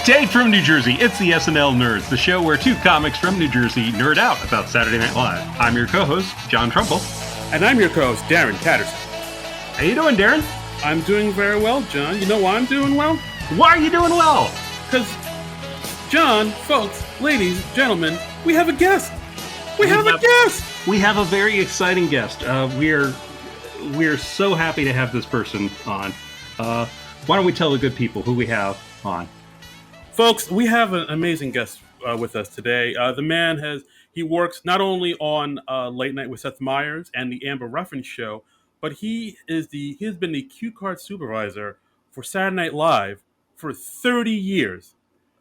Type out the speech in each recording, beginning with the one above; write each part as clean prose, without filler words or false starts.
Dave from New Jersey. It's the SNL Nerds, the show where two comics from New Jersey nerd out about Saturday Night Live. I'm your co-host, John Trumbull. And I'm your co-host, Darren Patterson. How you doing, Darren? I'm doing very well, John. You know why I'm doing well? Why are you doing well? Because, John, folks, ladies, gentlemen, we have a guest. We have a guest. We have a very exciting guest. We're so happy to have this person on. Why don't we tell the good people who we have on? Folks, we have an amazing guest with us today. The man he works not only on Late Night with Seth Meyers and the Amber Ruffin Show, but he has been the cue card supervisor for Saturday Night Live for 30 years.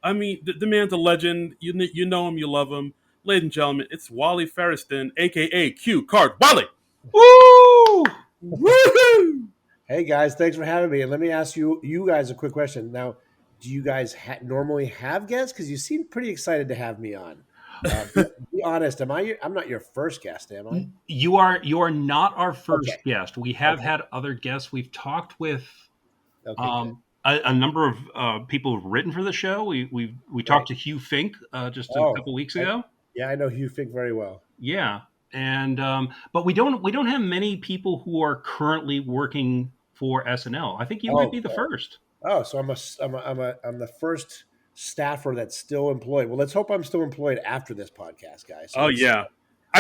I mean, the man's a legend. You know him, you love him. Ladies and gentlemen, it's Wally Ferriston, a.k.a. Cue Card Wally. Woo! Woohoo! Hey, guys, thanks for having me. And let me ask you guys a quick question. Now, do you guys normally have guests? Because you seem pretty excited to have me on. Be honest, I'm not your first guest, am I? You are not our first guest. We have had other guests. We've talked with a number of people who've written for the show. We talked to Hugh Fink just a couple weeks ago. I know Hugh Fink very well. Yeah, and but we don't have many people who are currently working for SNL. I think you might be the first. Oh, so I'm the first staffer that's still employed. Well, let's hope I'm still employed after this podcast, guys. So I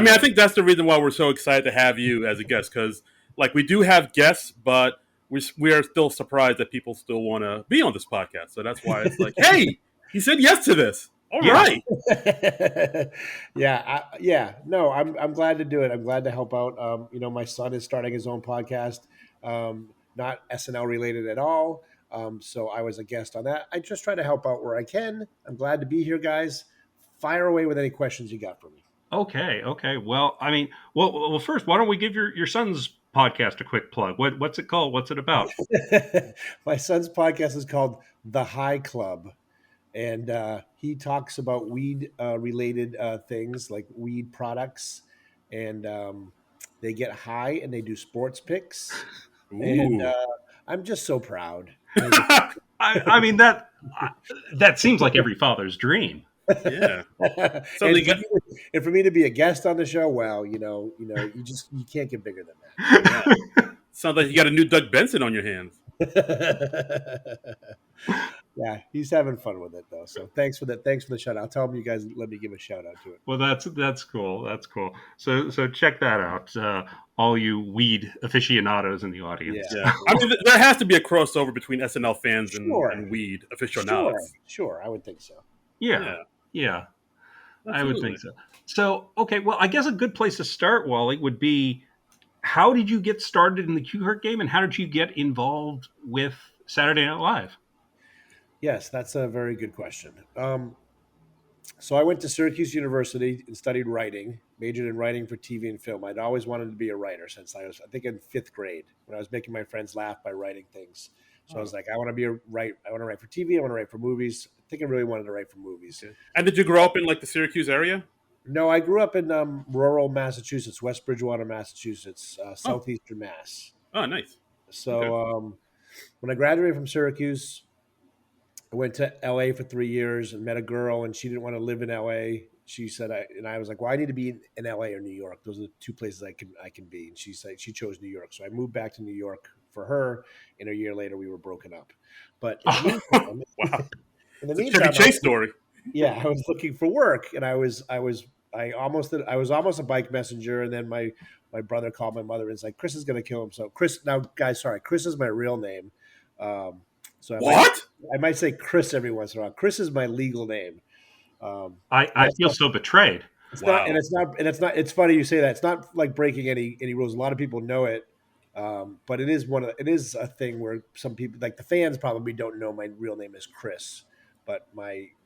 mean, I think that's the reason why we're so excited to have you as a guest, because like we do have guests, but we are still surprised that people still want to be on this podcast. So that's why it's like, hey, he said yes to this. All right. No, I'm glad to do it. I'm glad to help out. My son is starting his own podcast, not SNL related at all. So I was a guest on that. I just try to help out where I can. I'm glad to be here, guys. Fire away with any questions you got for me. Okay. Well, I mean, well, first, why don't we give your son's podcast a quick plug? What's it called? What's it about? My son's podcast is called The High Club, and he talks about weed related things like weed products, and they get high and they do sports picks. Ooh. And I'm just so proud. I mean that seems like every father's dream. Yeah. And for me to be a guest on the show, well, you can't get bigger than that. Yeah. Sounds like you got a new Doug Benson on your hands. Yeah, he's having fun with it though. So thanks for the shout out. I'll tell him you guys let me give a shout out to it. Well, that's cool. That's cool. So check that out, all you weed aficionados in the audience. Yeah. I mean, there has to be a crossover between SNL fans and weed aficionados. Sure, I would think so. Yeah. I would think so. So, okay, well, I guess a good place to start, Wally, would be how did you get started in the cue card game, and how did you get involved with Saturday Night Live? Yes, that's a very good question. So I went to Syracuse University and studied writing, majored in writing for TV and film. I'd always wanted to be a writer since I think, in fifth grade, when I was making my friends laugh by writing things. So I was like, I want to write for TV. I want to write for movies. I think I really wanted to write for movies. And did you grow up in like the Syracuse area? No, I grew up in rural Massachusetts, West Bridgewater, Massachusetts, southeastern Mass. Oh, nice. So when I graduated from Syracuse, I went to LA for 3 years and met a girl, and she didn't want to live in LA. She said, I was like, well, I need to be in LA or New York. Those are the two places I can be. And she said she chose New York. So I moved back to New York for her, and a year later we were broken up. But in the meantime, Chevy Chase story. Yeah, I was looking for work, and I was almost a bike messenger, and then my brother called my mother and was like, Chris is going to kill himself. Chris is my real name. So I might say Chris every once in a while. Chris is my legal name. I feel so betrayed. It's funny you say that. It's not like breaking any rules. A lot of people know it, but it is a thing where some people, like the fans, probably don't know my real name is Chris, but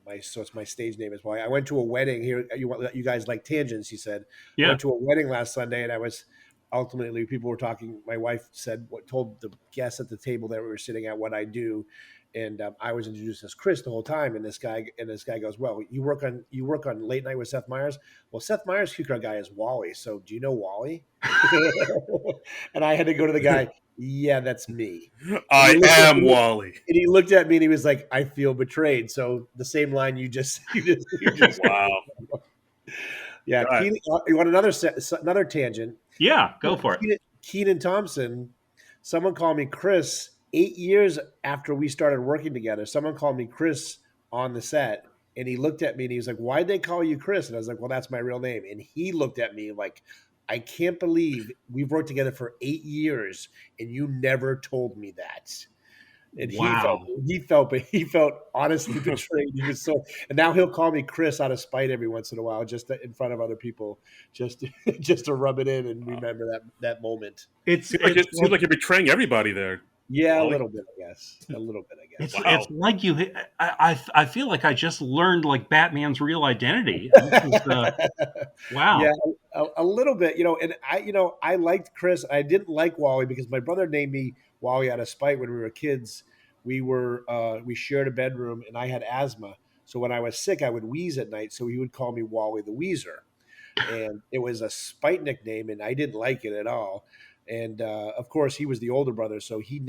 it's my stage name is Wally. I went to a wedding here. You guys like tangents? He said. Yeah. I went to a wedding last Sunday, and I was. Ultimately, people were talking. My wife told the guests at the table that we were sitting at what I do, and I was introduced as Chris the whole time. And this guy goes, "Well, you work on Late Night with Seth Meyers." Well, Seth Meyers' cue card guy is Wally. So, do you know Wally? And I had to go to the guy. yeah, that's me. And he I looked at am me, Wally. and he looked at me, and he was like, "I feel betrayed." So the same line you just Wow. yeah. God. Keenan, you want another another tangent? Yeah, go for it. Keenan Thompson. Someone called me Chris 8 years after we started working together. Someone called me Chris on the set, and he looked at me and he was like, "Why'd they call you Chris?" And I was like, "Well, that's my real name." And he looked at me like, "I can't believe we've worked together for 8 years and you never told me that." And Wow. he felt honestly betrayed. He was so, and now he'll call me Chris out of spite every once in a while, just in front of other people, just to, just to rub it in and remember that moment. It's Seems like you're betraying everybody there, Yeah, a Wally. little bit, I guess. A little bit, I it's Wow. like you. I feel like I just learned like Batman's real identity. This is guess. Yeah, wow. a little bit, and I liked Chris. I didn't like Wally because my brother named me Wally out of spite when we were kids. We shared a bedroom and I had asthma. So when I was sick, I would wheeze at night. So he would call me Wally the Wheezer, and it was a spite nickname, and I didn't like it at all. And of course, he was the older brother, so he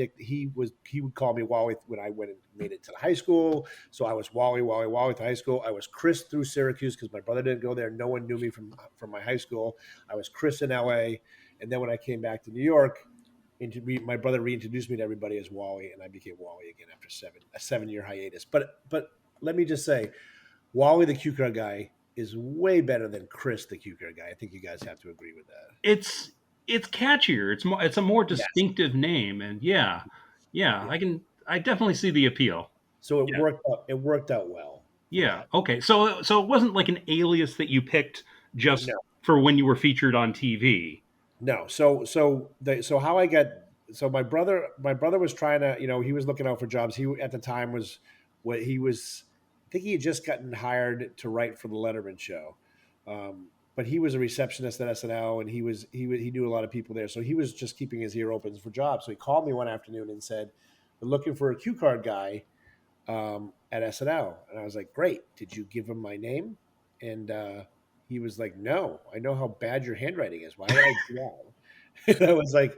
would call me Wally when I went and made it to high school. So I was Wally to high school. I was Chris through Syracuse because my brother didn't go there. No one knew me from my high school. I was Chris in L.A. And then when I came back to New York, my brother reintroduced me to everybody as Wally, and I became Wally again after a 7 year hiatus. But let me just say, Wally the cue card guy is way better than Chris the cue card guy. I think you guys have to agree with that. It's it's catchier. It's a more Yes. distinctive name, and yeah, yeah. Yeah. I definitely see the appeal. So Yeah. it worked out well for Yeah. that. Okay. So it wasn't like an alias that you picked just No, for when you were featured on TV. no. So how I got so my brother was trying to, he was looking out for jobs. He at the time was what he was I think he had just gotten hired to write for the Letterman show. But he was a receptionist at SNL, and he knew a lot of people there. So he was just keeping his ear open for jobs. So he called me one afternoon and said, "We're looking for a cue card guy at SNL." And I was like, "Great. Did you give him my name?" And he was like, "No, I know how bad your handwriting is. Why would I do that?" And I was like,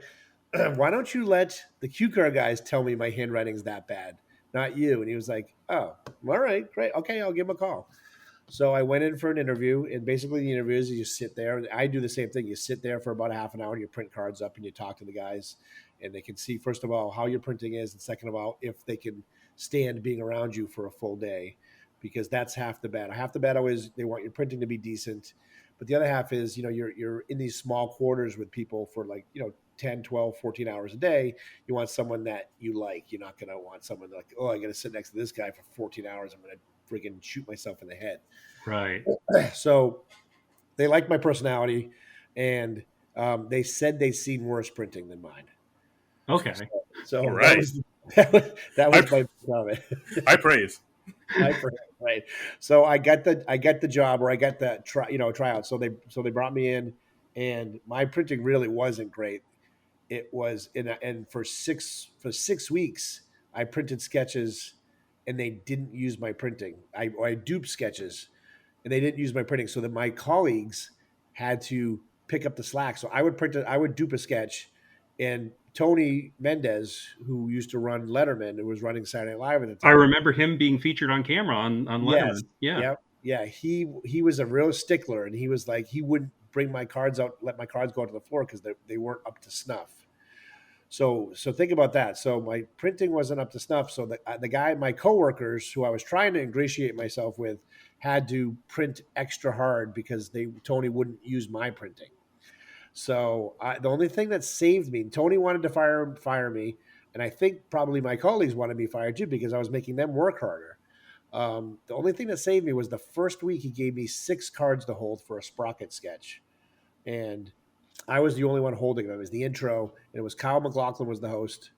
"Why don't you let the cue card guys tell me my handwriting's that bad, not you?" And he was like, "Oh, all right, great. Okay, I'll give him a call." So I went in for an interview, and basically the interview is you sit there. I do the same thing. You sit there for about a half an hour, and you print cards up, and you talk to the guys, and they can see first of all how your printing is, and second of all if they can stand being around you for a full day, because that's half the battle. Half the battle is they want your printing to be decent, but the other half is you're in these small quarters with people for like 10, 12, 14 hours a day. You want someone that you like. You're not going to want someone like, oh, I got to sit next to this guy for 14 hours. I'm going to freaking shoot myself in the head. Right. So they liked my personality, and they said they seen worse printing than mine. Okay. All So that right. was that was I my comment. I praise. Right. So I got the job, or I got the tryout. So they brought me in, and my printing really wasn't great. It was and for six weeks I printed sketches, and they didn't use my printing. I duped sketches, and they didn't use my printing, so that my colleagues had to pick up the slack. So I would dupe a sketch, and Tony Mendez, who used to run Letterman, who was running Saturday Night Live at the I time. remember him being featured on camera on Yes, Letterman. Yeah. yep, yeah. He was a real stickler, and he was like he wouldn't bring my cards out, let my cards go out to the floor because they weren't up to snuff. So think about that. So my printing wasn't up to snuff. So my coworkers, who I was trying to ingratiate myself with, had to print extra hard because Tony wouldn't use my printing. So the only thing that saved me, Tony wanted to fire me, and I think probably my colleagues wanted me fired too because I was making them work harder. The only thing that saved me was the first week he gave me 6 cards to hold for a sprocket sketch, and I was the only one holding them. It was the intro, and it was Kyle MacLachlan was the host,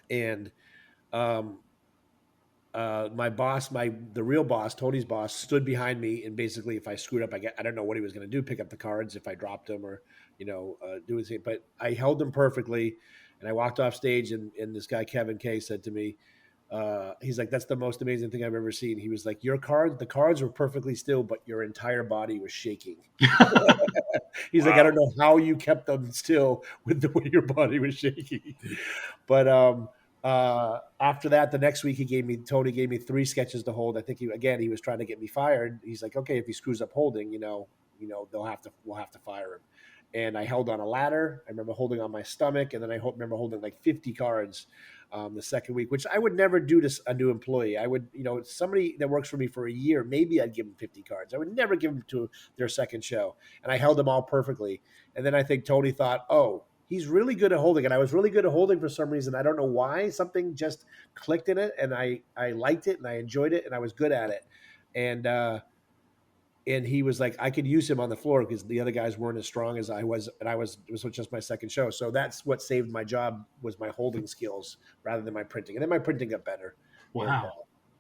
and um, my boss, the real boss, Tony's boss, stood behind me, and basically, if I screwed up, I don't know what he was going to do, pick up the cards if I dropped them, or do anything. But I held them perfectly, and I walked off stage, and this guy Kevin Kay said to me, He's like, that's the most amazing thing I've ever seen. He was like, the cards were perfectly still, but your entire body was shaking. He's like, I don't Wow. know how you kept them still with the way your body was shaking. But after that, the next week Tony gave me 3 sketches to hold. I think he was trying to get me fired. He's like, okay, if he screws up holding, we'll have to fire him. And I held on a ladder. I remember holding on my stomach, and then remember holding like 50 cards the second week, which I would never do to a new employee. I would, somebody that works for me for a year, maybe I'd give them 50 cards. I would never give them to their second show. And I held them all perfectly. And then I think Tony thought, oh, he's really good at holding. And I was really good at holding for some reason. I don't know why. Something just clicked in it, and I liked it, and I enjoyed it, and I was good at it. And he was like, I could use him on the floor because the other guys weren't as strong as I was, and it was just my second show. So that's what saved my job, was my holding skills rather than my printing. And then my printing got better, and Wow.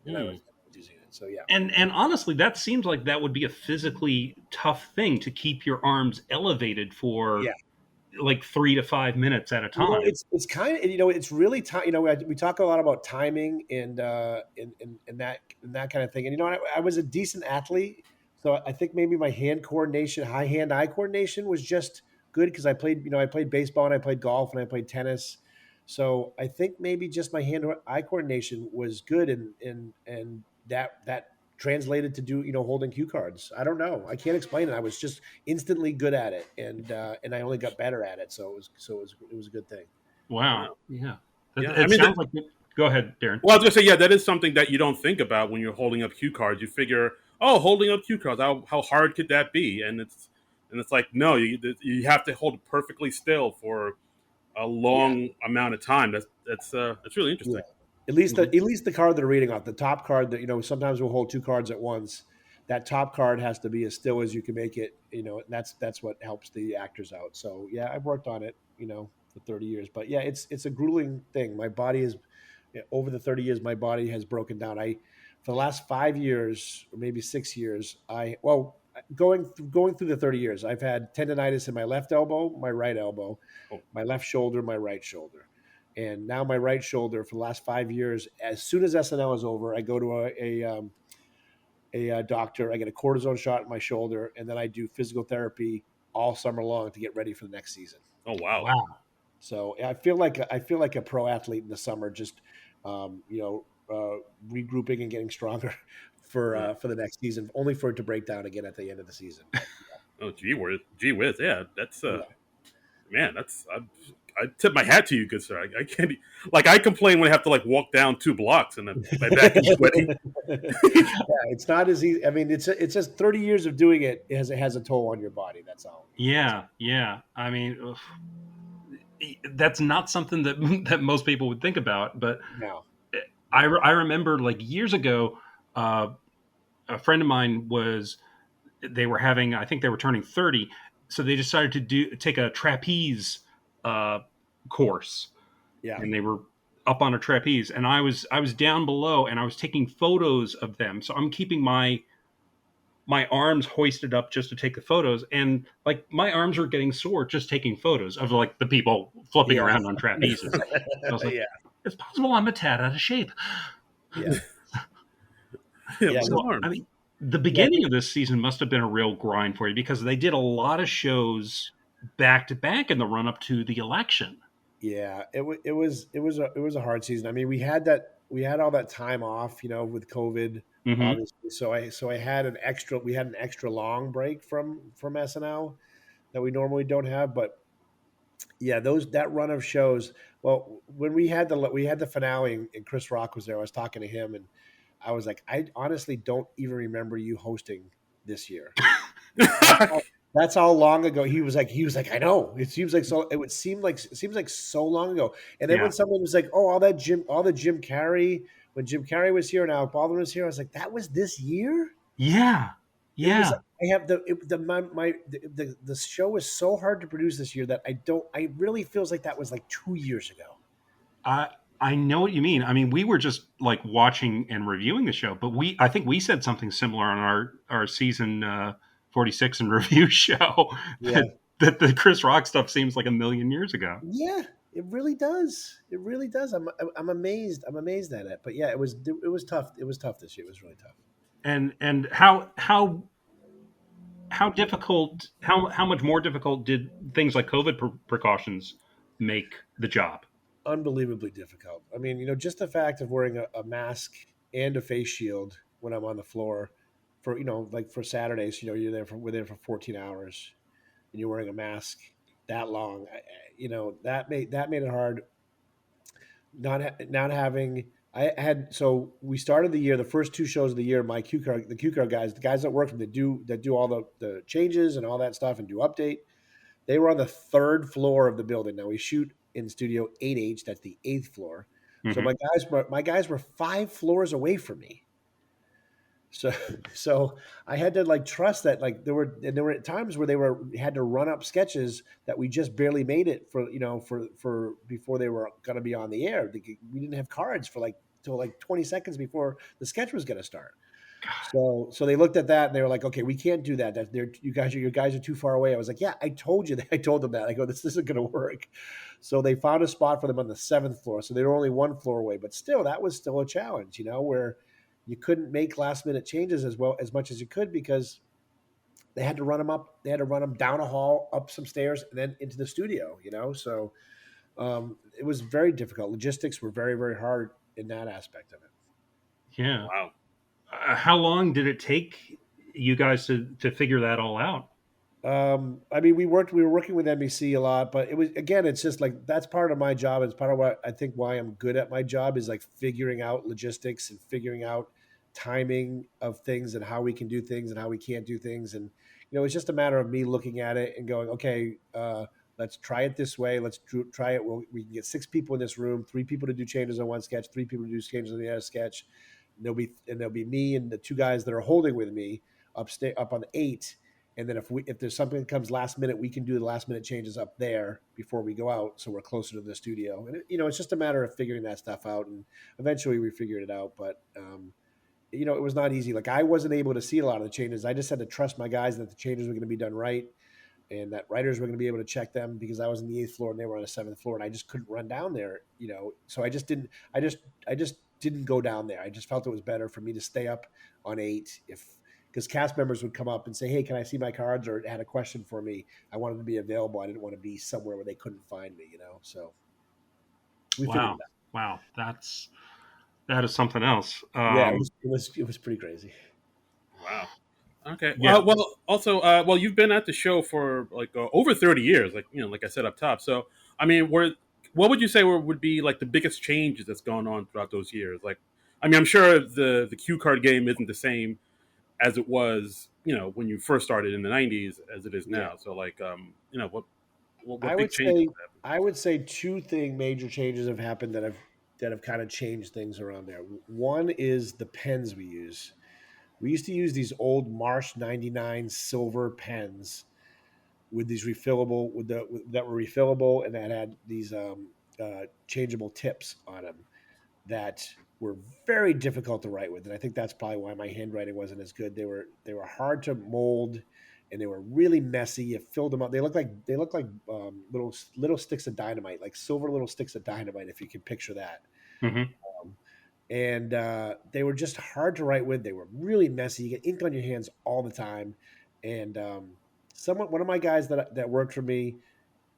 I was using it. So yeah, And honestly, that seems like that would be a physically tough thing to keep your arms elevated for yeah. like 3 to 5 minutes at a time. It's kind of, it's really time. We talk a lot about timing and that kind of thing. And I was a decent athlete, so I think maybe my hand-eye coordination was just good because I played baseball and I played golf and I played tennis. So I think maybe just my hand-eye coordination was good, and that translated to holding cue cards. I don't know. I can't explain it. I was just instantly good at it, and I only got better at it. So it was a good thing. Wow. Wow. Yeah. Yeah. I It mean, sounds like it. Go ahead, Darren. well, I was gonna say, yeah, that is something that you don't think about when you're holding up cue cards. You figure, oh, holding up cue cards, how hard could that be? And it's like, no, you have to hold it perfectly still for a Yeah. long amount of time. That's really Yeah. interesting. Mhm. At least the card they're reading off, the top card that sometimes we'll hold 2 cards at once. That top card has to be as still as you can make it. And that's what helps the actors out. So yeah, I've worked on it, for 30 years. But yeah, it's a grueling thing. My body is over the 30 years, my body has broken down. For the last 5 years or maybe 6 years, going through the 30 years, I've had tendonitis in my left elbow, my right elbow, Oh, my left shoulder, my right shoulder. And now my right shoulder for the last 5 years, as soon as SNL is over, I go to a doctor. I get a cortisone shot in my shoulder, and then I do physical therapy all summer long to get ready for the next season. oh wow. Wow. So I feel like a pro athlete in the summer, just um, you know, regrouping and getting stronger Yeah. for the next season, only for it to break down again at the end of the season. But Oh, gee whiz. Yeah, that's yeah. man, I tip my hat to you, good sir. I can't like I complain when I have to like walk down 2 blocks and then my back is sweaty. Yeah, it's not as easy. I mean, it's just 30 years of doing it. It has a toll on your body. That's all. Yeah. Yeah. I mean, ugh, that's not something that that most people would think about. But No. I remember like years ago, uh, a friend of mine was they were having I think they were turning 30, so they decided to take a trapeze uh, course, Yeah. and they were up on a trapeze, and I was down below, and I was taking photos of them. So I'm keeping my arms hoisted up just to take the photos, and like my arms were getting sore just taking photos of like the people flipping Yeah. around on trapezes. I was like, Yeah. it's possible I'm a tad out of shape. Yeah. Yeah, Yeah. my So I arms. mean, the Yeah. beginning of this season must have been a real grind for you because they did a lot of shows back to back in the run up to the election. Yeah, it was a hard season. I mean, we had all that time off, with COVID, Hmm. obviously. So I had an extra long break from SNL that we normally don't have. But yeah, that run of shows. Well, when we had the finale and Chris Rock was there, I was talking to him, and I was like, I honestly don't even remember you hosting this year. That's how long ago he was like, I know. It seems like so long ago. And then when Yeah, someone was like, oh, all the Jim Carrey, when Jim Carrey was here and Alec Baldwin was here, I was like, that was this year? yeah, It was yeah. like I have the show was so hard to produce this year that I really feels like that was like 2 years ago. I I know what you mean. I mean, we were just like watching and reviewing the show, but I think we said something similar on our season 46 and review show Yeah. that the Chris Rock stuff seems like a million years ago. Yeah. It really does. It really does. I'm amazed. I'm amazed at it. But yeah, it was tough. It was tough this year. It was really tough. And how difficult how much more difficult did things like COVID precautions make the job? Unbelievably difficult. I mean, just the fact of wearing a mask and a face shield when I'm on the floor for, like for Saturdays, we're there for 14 hours and you're wearing a mask that long. That made it hard. Not having, I had, so we started the year, the first two shows of the year, the Q card guys, the guys that work for them, that do all the changes and all that stuff and do update. They were on the third floor of the building. Now we shoot in Studio 8H. That's the eighth floor. So Hmm. my guys were 5 floors away from me. So so I had to like trust that like there were times where they had to run up sketches that we just barely made it for before they were going to be on the air. We didn't have cards for like till like 20 seconds before the sketch was going to start. So they looked at that and they were like, okay, we can't do that. That your guys are too far away. I was like, yeah, I told you that. I told them that. I go, this isn't going to work. So they found a spot for them on the seventh floor. So they were only one floor away, but still, that was still a challenge, where you couldn't make last minute changes as well as much as you could because they had to run them up. They had to run them down a hall, up some stairs, and then into the studio. So it was very difficult. Logistics were very, very hard in that aspect of it. Yeah. Wow. How long did it take you guys to figure that all out? I mean, we were working with NBC a lot, but it was, again, it's just like that's part of my job. It's part of what I think why I'm good at my job is like figuring out logistics and figuring out timing of things and how we can do things and how we can't do things. And it's just a matter of me looking at it and going, okay, let's try it this way. Let's try it. We can get 6 people in this room, 3 people to do changes on one sketch, 3 people to do changes on the other sketch. And there'll be me and the 2 guys that are holding with me up on the eight. And then if there's something that comes last minute, we can do the last minute changes up there before we go out, so we're closer to the studio. And it's just a matter of figuring that stuff out. And eventually, we figured it out. But it was not easy. Like I wasn't able to see a lot of the changes. I just had to trust my guys that the changes were going to be done right, and that writers were going to be able to check them because I was in the eighth floor and they were on the seventh floor, and I just couldn't run down there. So I just didn't. I just didn't go down there. I just felt it was better for me to stay up on eight if because cast members would come up and say, "Hey, can I see my cards?" or had a question for me. I wanted to be available. I didn't want to be somewhere where they couldn't find me. So we figured it Wow. out. Wow. That is something else. Yeah, it was pretty crazy. Wow. Okay. Yeah. Well, also, well, you've been at the show for like over 30 years, like like I said up top. So, I mean, what would you say would be like the biggest changes that's gone on throughout those years? Like, I mean, I'm sure the cue card game isn't the same as it was, when you first started in the '90s as it is Yeah, now. So, like, what I big would changes say have happened? I would say major changes have happened that have kind of changed things around there. One is the pens we use. We used to use these old Marsh 99 silver pens with these refillable that were refillable and that had these changeable tips on them that were very difficult to write with, and I think that's probably why my handwriting wasn't as good. They were hard to mold, and they were really messy. You filled them up. They look like little sticks of dynamite, like silver little sticks of dynamite, if you can picture that. Hmm. Um, and they were just hard to write with. They were really messy. You get ink on your hands all the time. And one of my guys that worked for me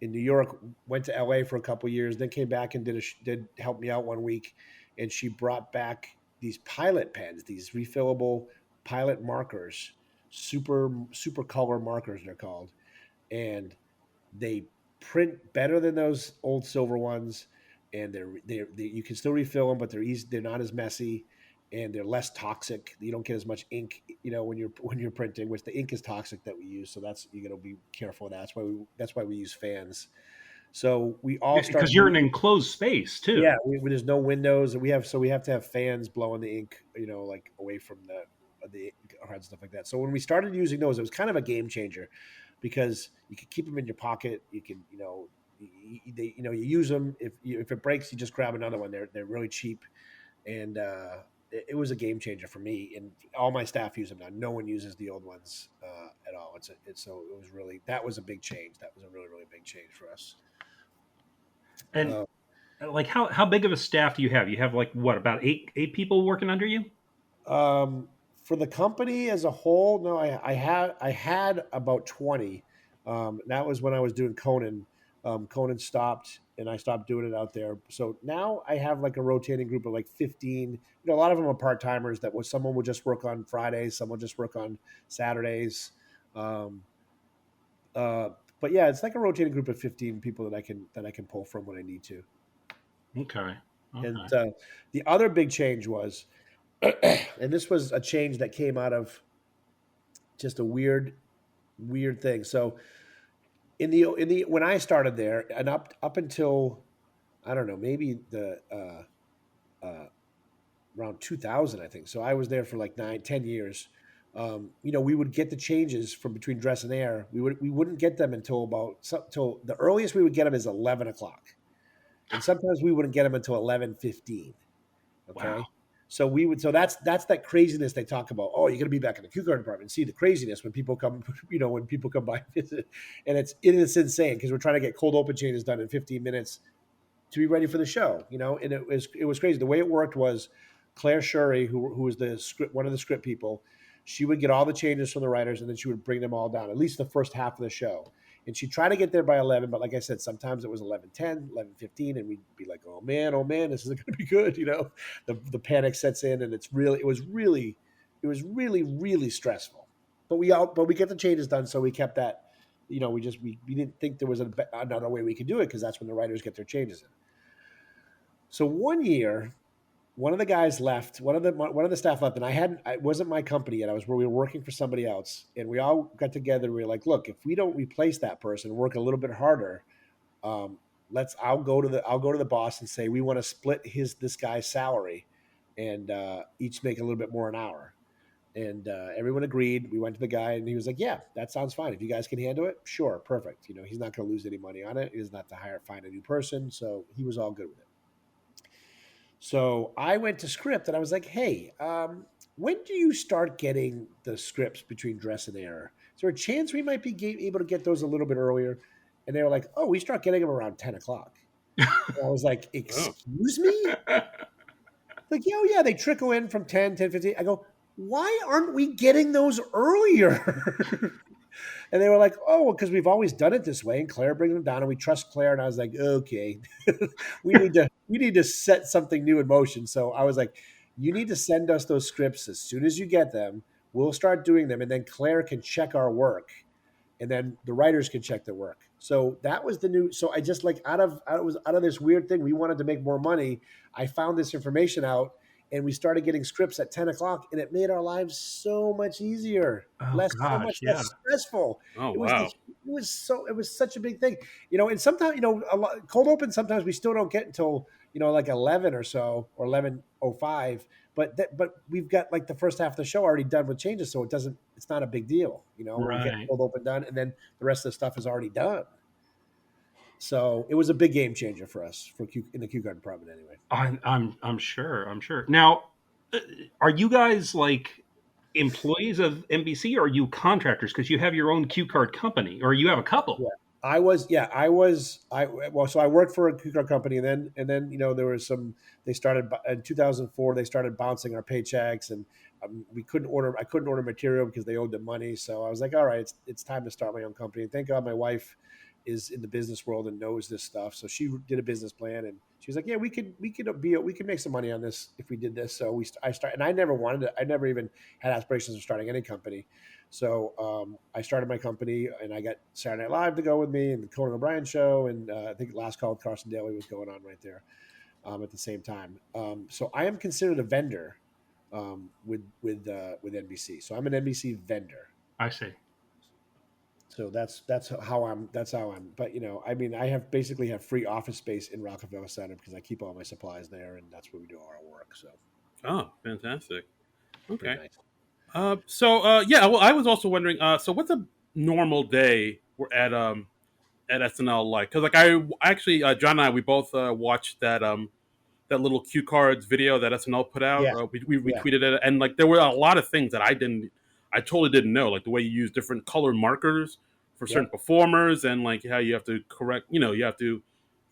in New York went to LA for a couple of years, then came back and did help me out one week, and she brought back these pilot pens, these refillable pilot markers, super color markers they're called, and they print better than those old silver ones, and you can still refill them, but they're easy. They're not as messy, and they're less toxic. You don't get as much ink, when you're printing, which the ink is toxic that we use. So that's you got to be careful of that. That's why we use fans. So we all Because started. you're in an enclosed space Yeah, too. there's no windows, and we have to have fans blowing the ink, like away from the cards and stuff like that. So when we started using those, it was kind of a game changer because you could keep them in your pocket. You can, you use them if it breaks, you just grab another one. They're really cheap, and it was a game changer for me. And all my staff use them now. No one uses the old ones at all. So it was really that was a big change. That was a really really big change for us. And Uh, like how big of a staff do you have? You have like what, about eight people working under you? Um, for the company as a whole, no, I had about 20. That was when I was doing Conan. Conan stopped, and I stopped doing it out there. So now I have like a rotating group of like 15. A lot of them are part timers. That was someone would just work on Fridays, someone just work on Saturdays. Um, uh, but yeah, it's like a rotating group of 15 people that I can pull from when I need to. Okay. And Okay. the other big change was, and this was a change that came out of just a weird thing. So in the when I started there, and up until, I don't know, maybe the around 2000, I think. So I was there for like 9, 10 years. We would get the changes from between dress and air. We wouldn't get them until till the earliest we would get them is 11 o'clock, and sometimes we wouldn't get them until 11:15. Wow. Okay. So that's that craziness they talk about. Oh, you're going to be back in the cue card department. See the craziness when people come, when people come by and visit, and it's insane because we're trying to get cold open changes done in 15 minutes to be ready for the show. And it was crazy. The way it worked was Claire Shurry, who was the script one of the script people, she would get all the changes from the writers and then she would bring them all down, at least the first half of the show. And she'd try to get there by 11, but like I said, sometimes it was 11:10, 11:15, and we'd be like, oh man, this isn't going to be good. The panic sets in, and it was really, really stressful. But we get the changes done, so we kept that. We didn't think there was another way we could do it because that's when the writers get their changes in. So one year, one of the guys left. One of the staff left, and it wasn't my company yet. We were working for somebody else, and we all got together. And we were like, look, if we don't replace that person and work a little bit harder, um, I'll go to the boss and say we want to split this guy's salary, and each make a little bit more an hour. And everyone agreed. We went to the guy, and he was like, "Yeah, that sounds fine. If you guys can handle it, sure, perfect. He's not going to lose any money on it. He doesn't have to find a new person, so he was all good with it." So I went to script and I was like, hey, when do you start getting the scripts between dress and air? Is there a chance we might be able to get those a little bit earlier? And they were like, oh, we start getting them around 10 o'clock. And I was like, Oh. excuse me? Like, yeah, oh, yeah, they trickle in from 10, 10, 15. I go, why aren't we getting those earlier? And they were like, oh, well, because we've always done it this way. And Claire brings them down and we trust Claire. And I was like, okay, we need to set something new in motion. So I was like, you need to send us those scripts as soon as you get them. We'll start doing them. And then Claire can check our work. And then the writers can check their work. So that was the new. So I just like out of this weird thing. We wanted to make more money. I found this information out, and we started getting scripts at 10 o'clock, and it made our lives so much easier, Oh so gosh, much yeah. less stressful. Oh, It was the, wow. it was such a big thing, And sometimes, cold open. Sometimes we still don't get until like 11 or so, or 11:05. But we've got like the first half of the show already done with changes, so it's not a big deal, when we get Right. cold open done, and then the rest of the stuff is already done. So it was a big game changer for us in the Q Guard department anyway. I'm sure. I'm sure. Now, uh, are you guys like employees of NBC, or are you contractors because you have your own cue card company, or you have a couple? Yeah. So I worked for a Q Guard company, and then there was they started in 2004. They started bouncing our paychecks, and I couldn't order material because they owed them money. So I was like, all right, it's time to start my own company. And thank God my wife is in the business world and knows this stuff. So she did a business plan, and she was like, yeah, we could make some money on this if we did this. So I started, and I never even had aspirations of starting any company. So I started my company, and I got Saturday Night Live to go with me, and the Conan O'Brien show, and I think Last Call with Carson Daly was going on right there at the same time. So I am considered a vendor with NBC. So I'm an NBC vendor. I see. So that's how I'm. But I mean, basically have free office space in Rockefeller Center because I keep all my supplies there, and that's where we do all our work. So Oh, fantastic. pretty Okay. nice. Yeah. Well, I was also wondering. So, what's a normal day at SNL like? Because like I actually, John and I, we both watched that little cue cards video that SNL put out. Yeah, We yeah, retweeted it, and like there were a lot of things that I totally didn't know, like the way you use different color markers for certain yep, performers, and like how you have to correct, you have to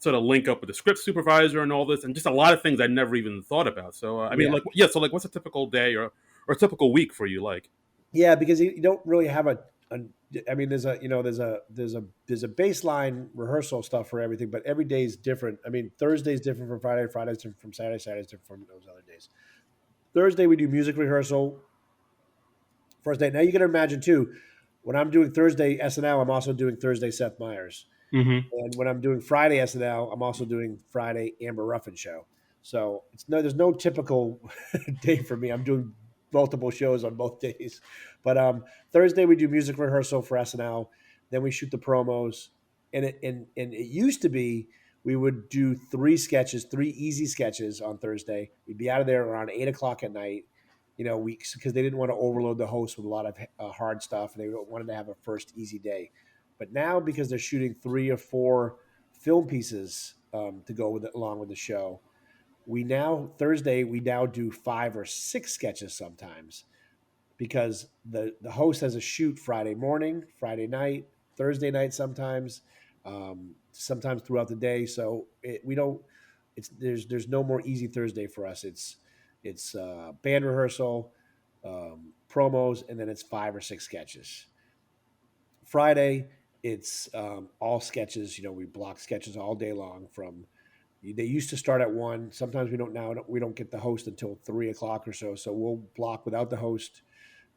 sort of link up with the script supervisor and all this, and just a lot of things I never even thought about. So I mean, Yeah. like, yeah. So like, what's a typical day or a typical week for you? Like, Yeah, because you don't really have a. I mean, there's a baseline rehearsal stuff for everything, but every day is different. I mean, Thursday's different from Friday, Friday's different from Saturday, Saturday's different from those other days. Thursday we do music rehearsal first day. Now you got to imagine too, when I'm doing Thursday SNL, I'm also doing Thursday Seth Meyers. Mm-hmm. And when I'm doing Friday SNL, I'm also doing Friday Amber Ruffin show. So there's no typical day for me. I'm doing multiple shows on both days. But Thursday we do music rehearsal for SNL. Then we shoot the promos, and it used to be we would do three easy sketches on Thursday. We'd be out of there around 8 o'clock at night. Weeks because they didn't want to overload the host with a lot of hard stuff, and they wanted to have a first easy day. But now, because they're shooting 3 or 4 film pieces to go with along with the show, Thursday we now do 5 or 6 sketches sometimes because the host has a shoot Friday morning, Friday night, Thursday night sometimes throughout the day. So we don't. There's no more easy Thursday for us. It's band rehearsal, promos, and then it's 5 or 6 sketches. Friday, it's all sketches. We block sketches all day long. They used to start at 1. Sometimes we don't now. We don't get the host until 3 o'clock or so. So we'll block without the host,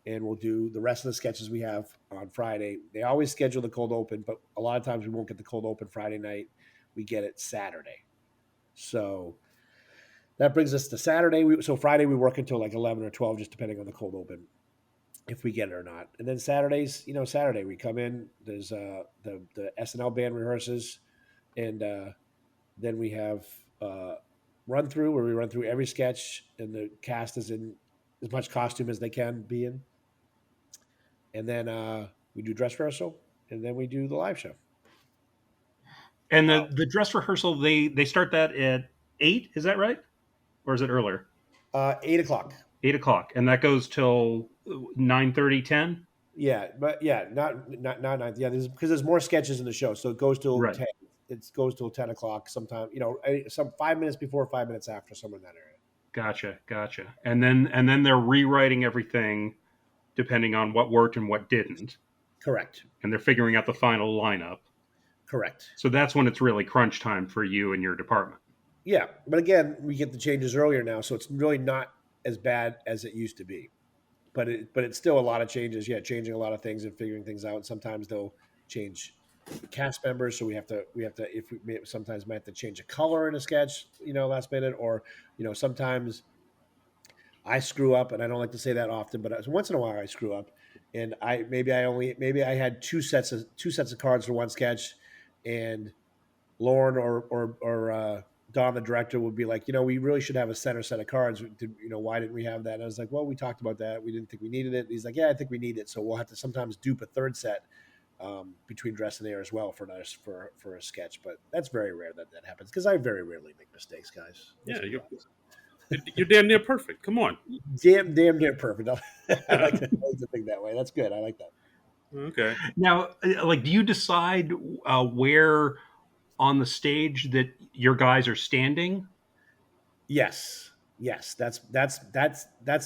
and we'll do the rest of the sketches we have on Friday. They always schedule the cold open, but a lot of times we won't get the cold open Friday night. We get it Saturday. So that brings us to Saturday. So Friday we work until like 11 or 12, just depending on the cold open, if we get it or not. And then Saturday we come in. There's the SNL band rehearses, and then we have run through where we run through every sketch, and the cast is in as much costume as they can be in. And then we do dress rehearsal, and then we do the live show. And the dress rehearsal, they start that at 8. Is that right, or is it earlier? 8 o'clock. 8 o'clock, and that goes till 9:30, 10. Yeah, but yeah, not 9. Yeah, because there's more sketches in the show, so it goes till Right. 10. It goes till 10 o'clock. Sometime, some 5 minutes before, 5 minutes after, somewhere in that area. Gotcha. And then they're rewriting everything depending on what worked and what didn't, Correct. and they're figuring out the final lineup. Correct. So that's when it's really crunch time for you and your department. Yeah, but again, we get the changes earlier now, so it's really not as bad as it used to be. But it's still a lot of changes. Yeah, changing a lot of things and figuring things out. Sometimes they'll change cast members, so we have to if we sometimes might have to change a color in a sketch, last minute, or sometimes I screw up, and I don't like to say that often, but once in a while I screw up, and maybe I had two sets of cards for one sketch, and Lauren or Don, the director, would be like, we really should have a center set of cards. Why didn't we have that? And I was like, well, we talked about that. We didn't think we needed it. And he's like, yeah, I think we need it. So we'll have to sometimes dupe a third set between dress and air as well for a sketch. But that's very rare that happens because I very rarely make mistakes, guys. yeah, you're damn near perfect. Come on. Damn near perfect. I like to think that way. That's good. I like that. Okay. Now, like, do you decide where on the stage that your guys are standing? Yes. That's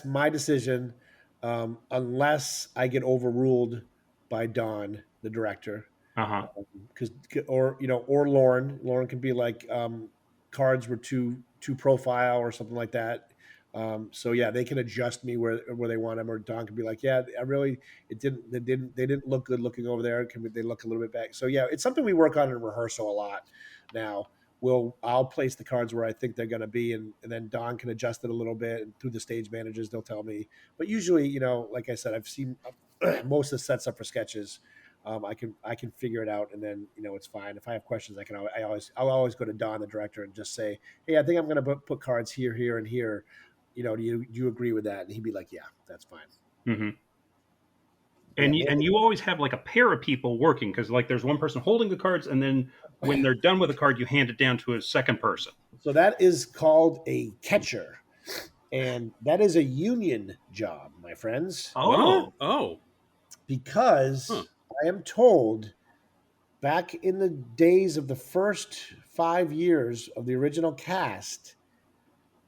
my decision. Unless I get overruled by Don, the director, Uh-huh. because or Lauren can be like, cards were too profile or something like that. So yeah, they can adjust me where they want them, or Don can be like, yeah, they didn't look good looking over there. They look a little bit back? So yeah, it's something we work on in rehearsal a lot now. I'll place the cards where I think they're going to be, and then Don can adjust it a little bit, and through the stage managers they'll tell me. But usually, like I said, I've seen most of the sets up for sketches. I can figure it out, and then it's fine. If I have questions, I'll always go to Don, the director, and just say, hey, I think I'm going to put cards here, and here. Do you agree with that? And he'd be like, yeah, that's fine. Mm-hmm. Yeah, And you always have like a pair of people working, because like there's one person holding the cards, and then when they're done with the card, you hand it down to a second person. so that is called a catcher, and that is a union job, my friends, Oh, Oh. because Huh. I am told back in the days of the first 5 years of the original cast,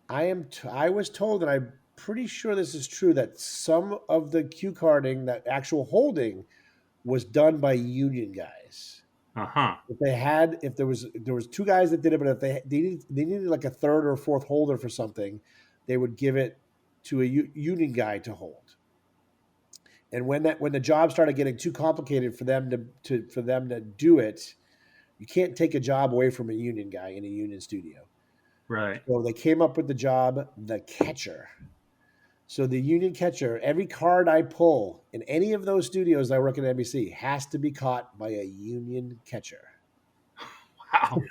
I was told, and I'm pretty sure this is true, that some of the cue carding, that actual holding, was done by union guys. Uh-huh. If there was two guys that did it, but if they needed like a third or fourth holder for something, they would give it to a union guy to hold. And when the job started getting too complicated for them to do it, you can't take a job away from a union guy in a union studio. Right. So they came up with the job, the catcher. So the union catcher, every card I pull in any of those studios I work at NBC has to be caught by a union catcher. Wow.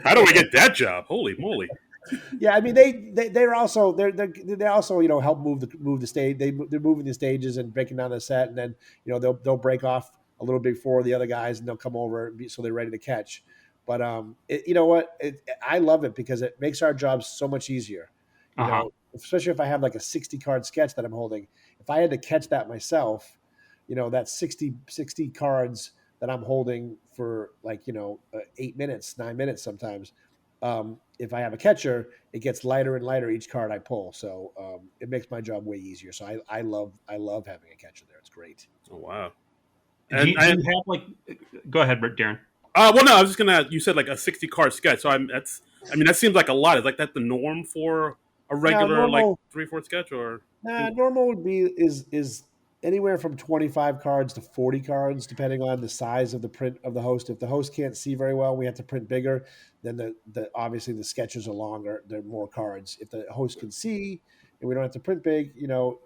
How do we get that job? Holy moly! Yeah, I mean they're also help move the stage. They're moving the stages and breaking down the set, and then they'll break off a little bit before the other guys, and they'll come over so they're ready to catch. But you know what? I love it because it makes our jobs so much easier. Uh-huh. Especially if I have like a 60 card sketch that I'm holding. If I had to catch that myself, that's 60 cards that I'm holding for like 8 minutes, 9 minutes sometimes. If I have a catcher, it gets lighter and lighter each card I pull. So it makes my job way easier. So I love having a catcher there. It's great. Oh wow! Do And you, do you have like? Go ahead, Darren. well, no, I was just gonna. You said like a 60 card sketch, so I mean, that seems like a lot. Is like that the norm for a Now regular like normal 3/4 sketch, or normal would be is anywhere from 25 cards to 40 cards, depending on the size of the print of the host. If the host can't see very well, we have to print bigger. Then the obviously the sketches are longer. They're more cards. If the host can see and we don't have to print big,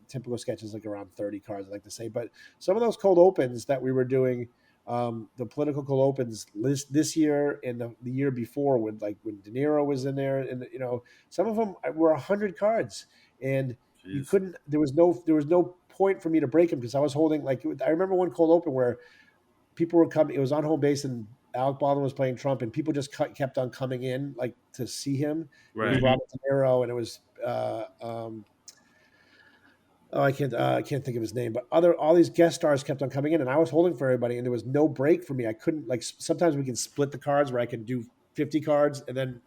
typical sketches like around 30 cards, I like to say. But some of those cold opens that we were doing, the political cold opens this year and the year before, when De Niro was in there, and some of them were 100 cards, and you jeez, couldn't. There was no point for me to break them because I was holding I remember one cold open where people were coming. It was on home base and Alec Baldwin was playing Trump, and people just kept on coming in like to see him. It was right? Hmm. Robert De Niro, and it was oh, I can't think of his name, but all these guest stars kept on coming in, and I was holding for everybody, and there was no break for me. I couldn't sometimes we can split the cards where I can do 50 cards and then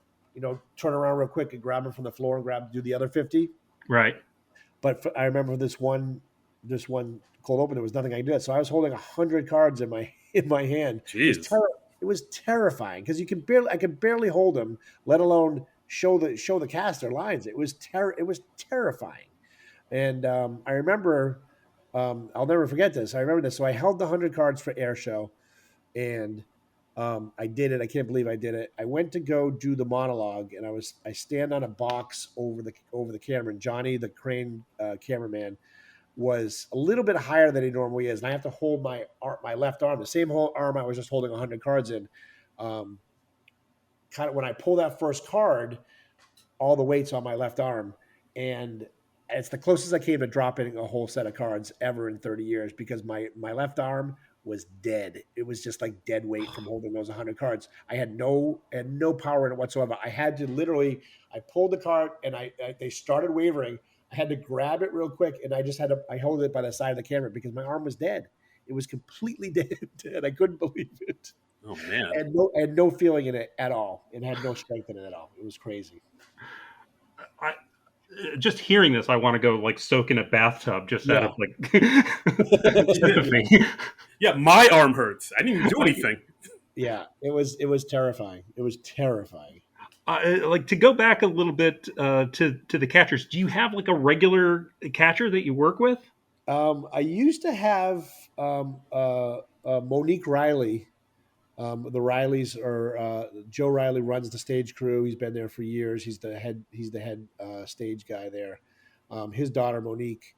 turn around real quick and grab them from the floor and do the other 50. Right. But I remember this one cold open, there was nothing I could do. So I was holding 100 cards in my hand. Jeez. It was terrifying because I could barely hold them, let alone show the cast their lines. It was terrifying. And I remember, I'll never forget this. I remember this. So I held the 100 cards for air show, and I did it. I can't believe I did it. I went to go do the monologue, and I stand on a box over the camera. And Johnny, the crane cameraman, was a little bit higher than he normally is, and I have to hold my left arm, the same whole arm I was just holding 100 cards in. Um, Kind of when I pull that first card, all the weight's on my left arm, and it's the closest I came to dropping a whole set of cards ever in 30 years because my left arm was dead. It was just like dead weight from holding those 100 cards. I had no power in it whatsoever. I had to literally, I pulled the card and they started wavering. I had to grab it real quick, and I held it by the side of the camera because my arm was dead. It was completely dead. I couldn't believe it. Oh man. And no feeling in it at all. It had no strength in it at all. It was crazy. I, just hearing this, I want to go like soak in a bathtub just out Yeah. of like Yeah. sympathy. Yeah, my arm hurts. I didn't even do anything. Yeah, it was terrifying. It was terrifying. Like to go back a little bit to the catchers. Do you have like a regular catcher that you work with? I used to have Monique Riley. The Rileys are Joe Riley runs the stage crew. He's been there for years. He's the head stage guy there. His daughter Monique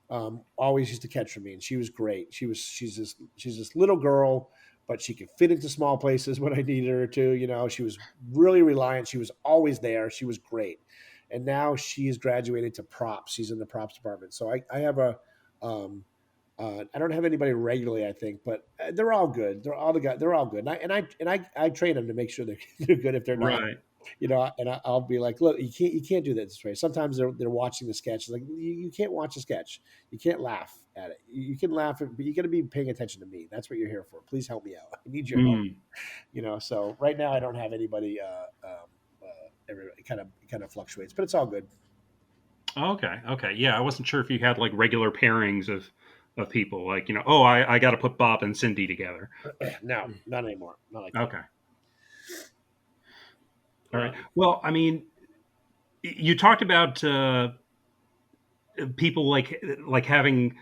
always used to catch for me, and she was great. She's this little girl, but she could fit into small places when I needed her to. She was really reliant. She was always there. She was great, and now she's graduated to props. She's in the props department. So I have I don't have anybody regularly, I think, but they're all good. They're all good, and I train them to make sure they're they're good if they're not. Right. And I'll be like, look, you can't do that this way. Sometimes they're watching the sketch, like you can't watch a sketch, you can't laugh at it. You can laugh, but you got to be paying attention to me. That's what you're here for. Please help me out. I need your help. Mm. So right now I don't have anybody. It kind of fluctuates, but it's all good. Okay. Okay. Yeah, I wasn't sure if you had like regular pairings of people, like oh, I got to put Bob and Cindy together. No, not anymore. Not like that. Okay. All right. Uh, Well, I mean, you talked about people like having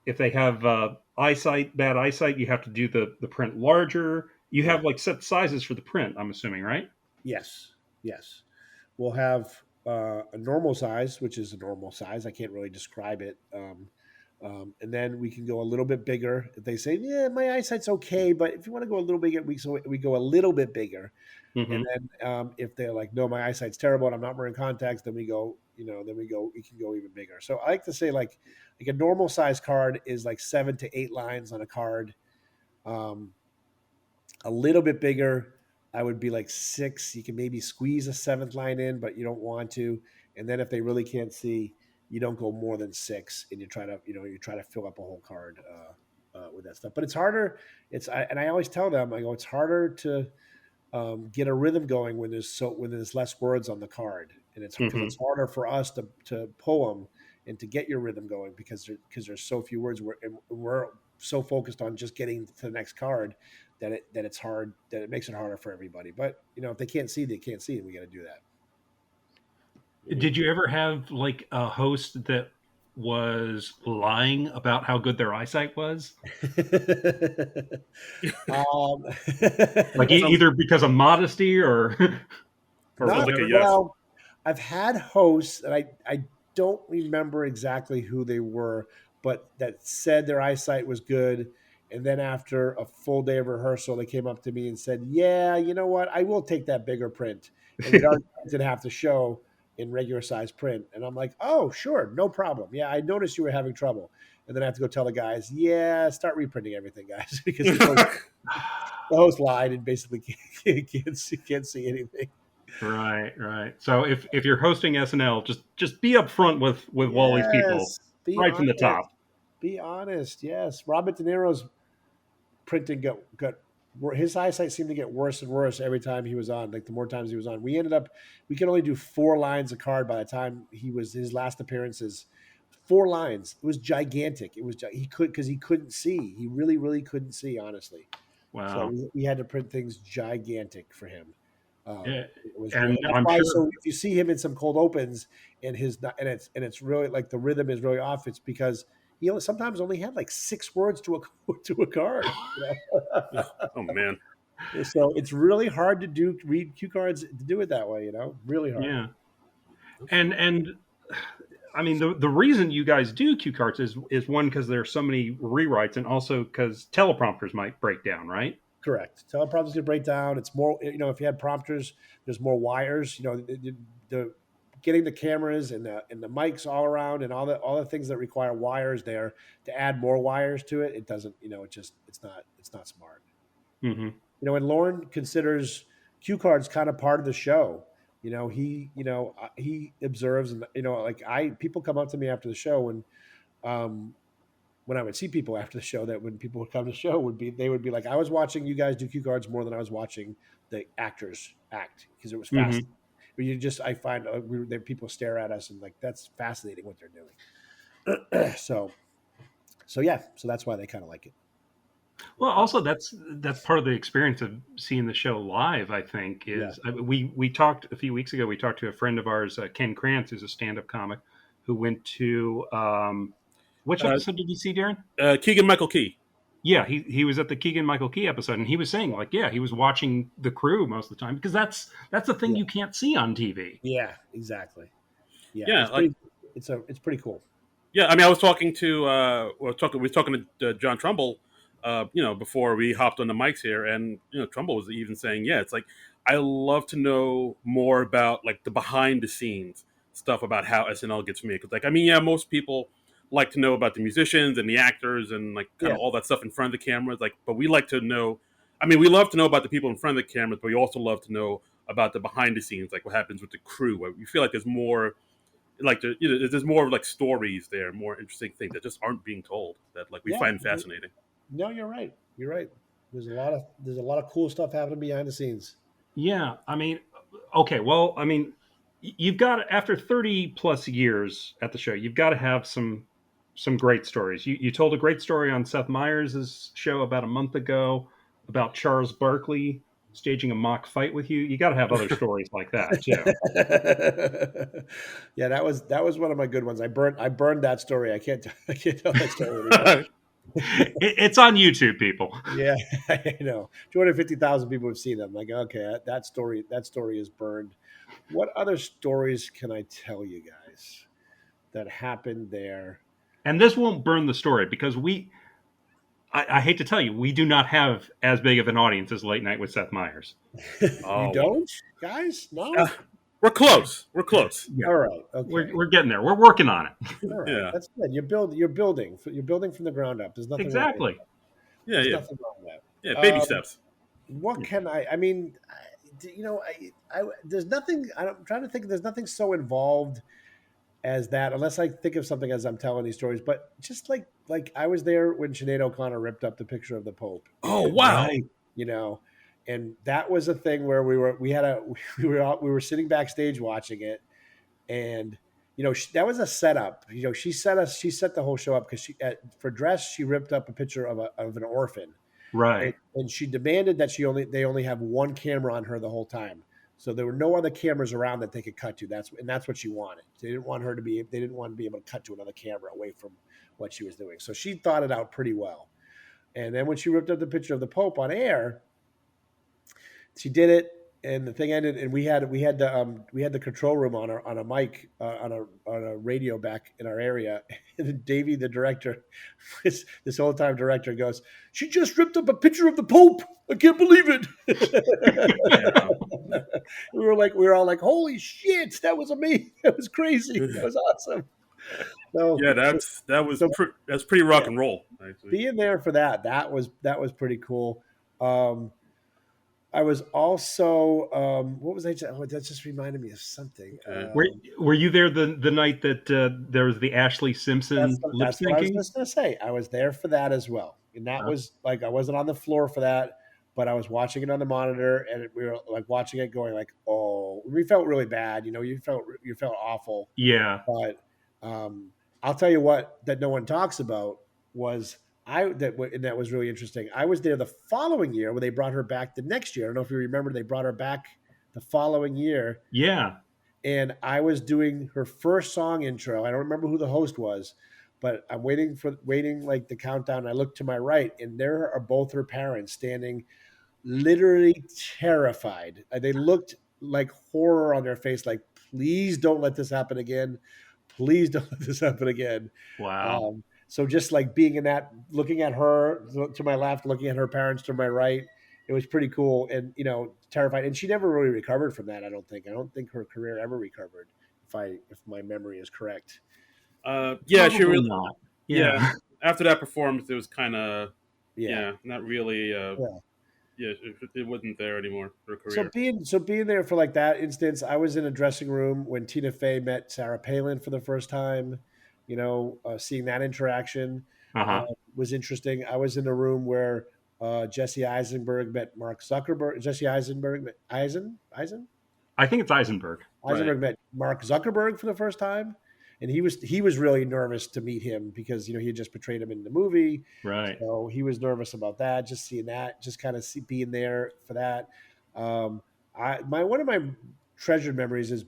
if they have bad eyesight, you have to do the print larger. You Yeah. have like set sizes for the print. I'm assuming, right? Yes. Yes. We'll have a normal size, which is a normal size. I can't really describe it. And then we can go a little bit bigger. If they say, "Yeah, my eyesight's okay," but if you want to go a little bigger, we go a little bit bigger. And Mm-hmm. then if they're like, "No, my eyesight's terrible, and I'm not wearing contacts," then we go, we can go even bigger. So I like to say like a normal size card is like 7 to 8 lines on a card. Um, a little bit bigger, I would be like 6. You can maybe squeeze a seventh line in, but you don't want to. And then if they really can't see, you don't go more than 6, and you try to fill up a whole card with that stuff. But it's harder. And I always tell them, I go, it's harder to get a rhythm going when there's less words on the card, and it's because Mm-hmm. it's harder for us to pull them and to get your rhythm going because there's so few words. We're so focused on just getting to the next card that it's hard, that it makes it harder for everybody. But if they can't see, they can't see, and we got to do Did you ever have like a host that was lying about how good their eyesight was? that. Like that sounds either because of modesty or or sounds Not like a whatever. yes. well. I've had hosts, and I don't remember exactly who they were, but that said their eyesight was good. And then after a full day of rehearsal, they came up to me and said, "Yeah, you know what? I will take that bigger print." And we'd already printed half the show in regular size print. And I'm like, "Oh, sure, no problem. Yeah, I noticed you were having trouble." And then I have to go tell the guys, "Yeah, start reprinting everything, guys," because the host lied and basically can't see anything. Right, right. So if you're hosting SNL, just be upfront with Wally's people Yes, be right from the honest. top. Be honest. Yes, Robert De Niro's printing got his eyesight seemed to get worse and worse every time he was on. Like the more times he was on, we could only do 4 lines a card by the time he was his last appearances. 4 lines. It was gigantic. Because he couldn't see. He really, really couldn't see. Honestly, so Wow. we had to print things gigantic for him. Yeah, It was really and that's I'm why. sure. So if you see him in some cold opens and it's really like the rhythm is really off, it's because he sometimes only had like 6 words to a to a card. Oh man. So it's really hard to read cue cards to do it that way. Really hard. Yeah, and I mean the reason you guys do cue cards is one because there's so many rewrites, and also because teleprompters might break down, right? Correct. Teleprompters can break down. It's more, if you had prompters, there's more wires. The getting the cameras and the mics all around and all the things that require wires there to add more wires to it. It doesn't. It's not smart. Hmm. And Lauren considers cue cards kind of part of the show. He observes, and like people come up to me after the show, and um, when I would see people after the show, that when people would come to the show they would be like, I was watching you guys do cue cards more than I was watching the actors act because it was fast. Hmm. I find that people stare at us and like that's fascinating what they're doing. So yeah, so that's why they kind of like it. Well, also that's part of the experience of seeing the show live. I think Yeah, is we talked a few weeks ago. We talked to a friend of ours, Ken Krantz, who's a stand-up comic, who went to which Uh, episode did you see, Darren? Keegan Michael Key. Yeah, he was at the Keegan Michael Key episode, and he was saying like, yeah, he was watching the crew most of the time because that's the thing yeah, you can't see on TV. yeah, exactly. Yeah, Yeah, like it's pretty cool. yeah. I mean, I was talking to we were talking to John Trumbull, before we hopped on the mics here, and Trumbull was even saying, yeah, it's like I love to know more about like the behind the scenes stuff about how SNL gets made. Because like I mean, yeah, most people like to know about the musicians and the actors and like kind Yeah, of all that stuff in front of the cameras. Like, but we like to know. I mean, we love to know about the people in front of the cameras, but we also love to know about the behind the scenes, like what happens with the crew. Where you feel like there's more, like there's more like stories there, more interesting things that just aren't being told that like we Yeah. find fascinating. No, you're right. You're right. There's a lot of cool stuff happening behind the scenes. Yeah, I mean, okay, well, I mean, you've got after 30 plus years at the show, you've got to have some great stories. You told a great story on Seth Meyers' show about a month ago about Charles Barkley staging a mock fight with you. You got to have other stories like that too. Yeah, that was one of my good ones. I burned that story. I can't tell that story anymore. It's on YouTube, people. Yeah, I know. 250,000 people have seen them. Like, okay, that story is burned. What other stories can I tell you guys that happened there? And this won't burn the story because I hate to tell you, we do not have as big of an audience as Late Night with Seth Meyers. You Oh well, don't, guys? No? uh, we're close. We're close. Yeah, All right. Okay. we're getting there. We're working on it. All right. Yeah, That's good. You're building from the ground up. There's nothing wrong with Exactly. that. yeah, There's yeah, nothing wrong with yeah. that. Baby steps. What can I mean, there's nothing, I'm trying to think, there's nothing so involved as that, unless I think of something as I'm telling these stories. But just like I was there when Sinead O'Connor ripped up the picture of the Pope, Oh and wow. Right. you know, and that was a thing where we were sitting backstage watching it, and that was a setup. She set the whole show up because for dress she ripped up a picture of an orphan, and, Right. and she demanded that they only have one camera on her the whole time. So there were no other cameras around that they could cut to. That's what she wanted. They didn't want to be able to cut to another camera away from what she was doing. So she thought it out pretty well. And then when she ripped up the picture of the Pope on air, she did it, and the thing ended, and we had the control room on a mic, on a radio back in our area. And Davey, the director, this whole time director goes, "She just ripped up a picture of the Pope. I can't believe it." Yeah. We were all like, "Holy shit, that was amazing! That was crazy! That was awesome!" So, Yeah, so, so that's pretty rock yeah, and roll, actually. being there for that was pretty cool. Um, I was also what was I? That just reminded me of something. Okay. Were you there the night that there was the Ashley Simpson lip That's what I was syncing? just gonna say. I was there for that as well, and that Uh, was like I wasn't on the floor for that, but I was watching it on the monitor, and we were like watching it, going like, "Oh," we felt really bad. You felt awful, yeah. but I'll tell you what that no one talks about was and that was really interesting. I was there the following year when they brought her back the next year. I don't know if you remember, they brought her back the following year, Yeah. and I was doing her first song intro. I don't remember who the host was, but I'm waiting like the countdown. I look to my right, and there are both her parents standing, literally terrified. They looked like horror on their face, like, please don't let this happen again. Please don't let this happen again. Wow. So just like being in that, looking at her to my left, looking at her parents to my right, it was pretty cool and terrified. And she never really recovered from that. I don't think. I don't think her career ever recovered, if my memory is correct. Yeah, she Probably really. not. Yeah, Yeah. after that performance, it was kind of Yeah, not really. yeah. Yeah, it wasn't there anymore. Her So career. being there for like that instance, I was in a dressing room when Tina Fey met Sarah Palin for the first time. Seeing that interaction Uh uh, huh. was interesting. I was in a room where Jesse Eisenberg met Mark Zuckerberg. Jesse Eisenberg met I think it's Eisenberg. Right. Eisenberg met Mark Zuckerberg for the first time, and he was really nervous to meet him because he had just portrayed him in the movie, Right. so he was nervous about that. Just seeing that, just kind of being there for that. Um, one of my treasured memories is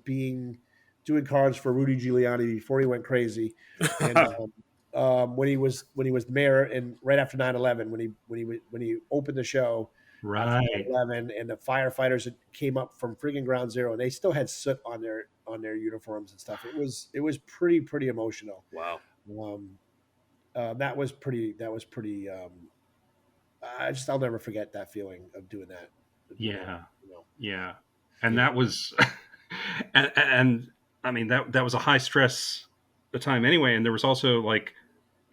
doing cards for Rudy Giuliani before he went crazy, and when he was mayor, and right after 9/11, when he opened the show after Right. 9/11, and the firefighters that came up from friggin' ground zero, and they still had soot on their uniforms and stuff. It was pretty emotional. Wow. Um, that was pretty. I'll never forget that feeling of doing that. Of doing that, Yeah. you know. Yeah. And Yeah. that was, and I mean that was a high stress time anyway. And there was also like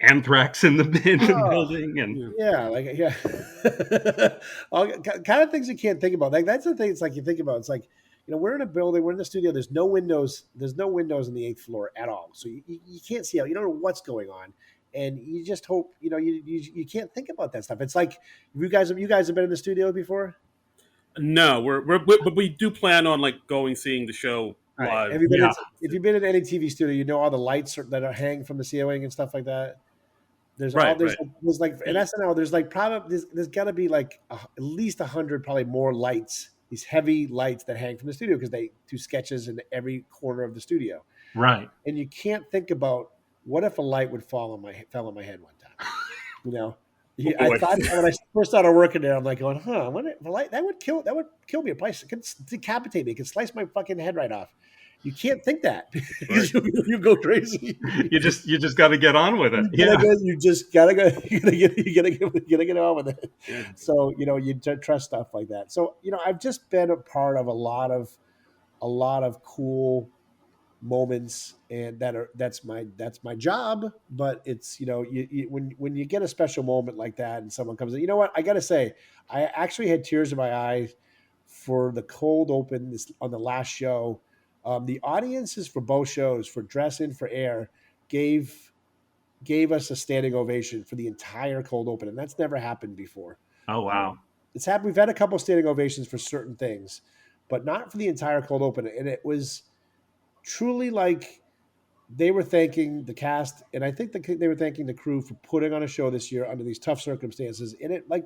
anthrax in the Oh, building, and Yeah. yeah, like yeah, all kind of things you can't think about. Like that's the thing. It's like you think about. It's like we're in a building, we're in the studio. There's no windows. There's no windows on the eighth floor at all, so you can't see out. You don't know what's going on, and you just hope you can't think about that stuff. It's like you guys have been in the studio before. No, but we do plan on like going seeing the show All right. live. Have you been yeah, in, if you've been in any TV studio, you know all the lights that are hanging from the ceiling and stuff like that. There's all Right, right. there's like in SNL. There's like probably there's got to be like at least 100, probably more lights. These heavy lights that hang from the studio because they do sketches in every corner of the studio, right. and you can't think about what if a light would fell on my head one time. You know, Oh I boy. thought when I first started working there, I'm like going, what if a light that would kill me. It could decapitate me. It could slice my fucking head right off. You can't think that Right. because you go crazy. You just got to get on with it. You gotta Yeah, go. You just gotta go. You gotta get on with it. Yeah. So you trust stuff like that. So I've just been a part of a lot of cool moments, and that's my job. But it's when you get a special moment like that, and someone comes in, what I gotta say, I actually had tears in my eyes for the cold open on the last show. The audiences for both shows, for Dress In, for Air, gave gave us a standing ovation for the entire cold open, and that's never happened before. oh wow. It's happened. We've had a couple standing ovations for certain things, but not for the entire cold open. And it was truly like they were thanking the cast, and I think they were thanking the crew for putting on a show this year under these tough circumstances. And it like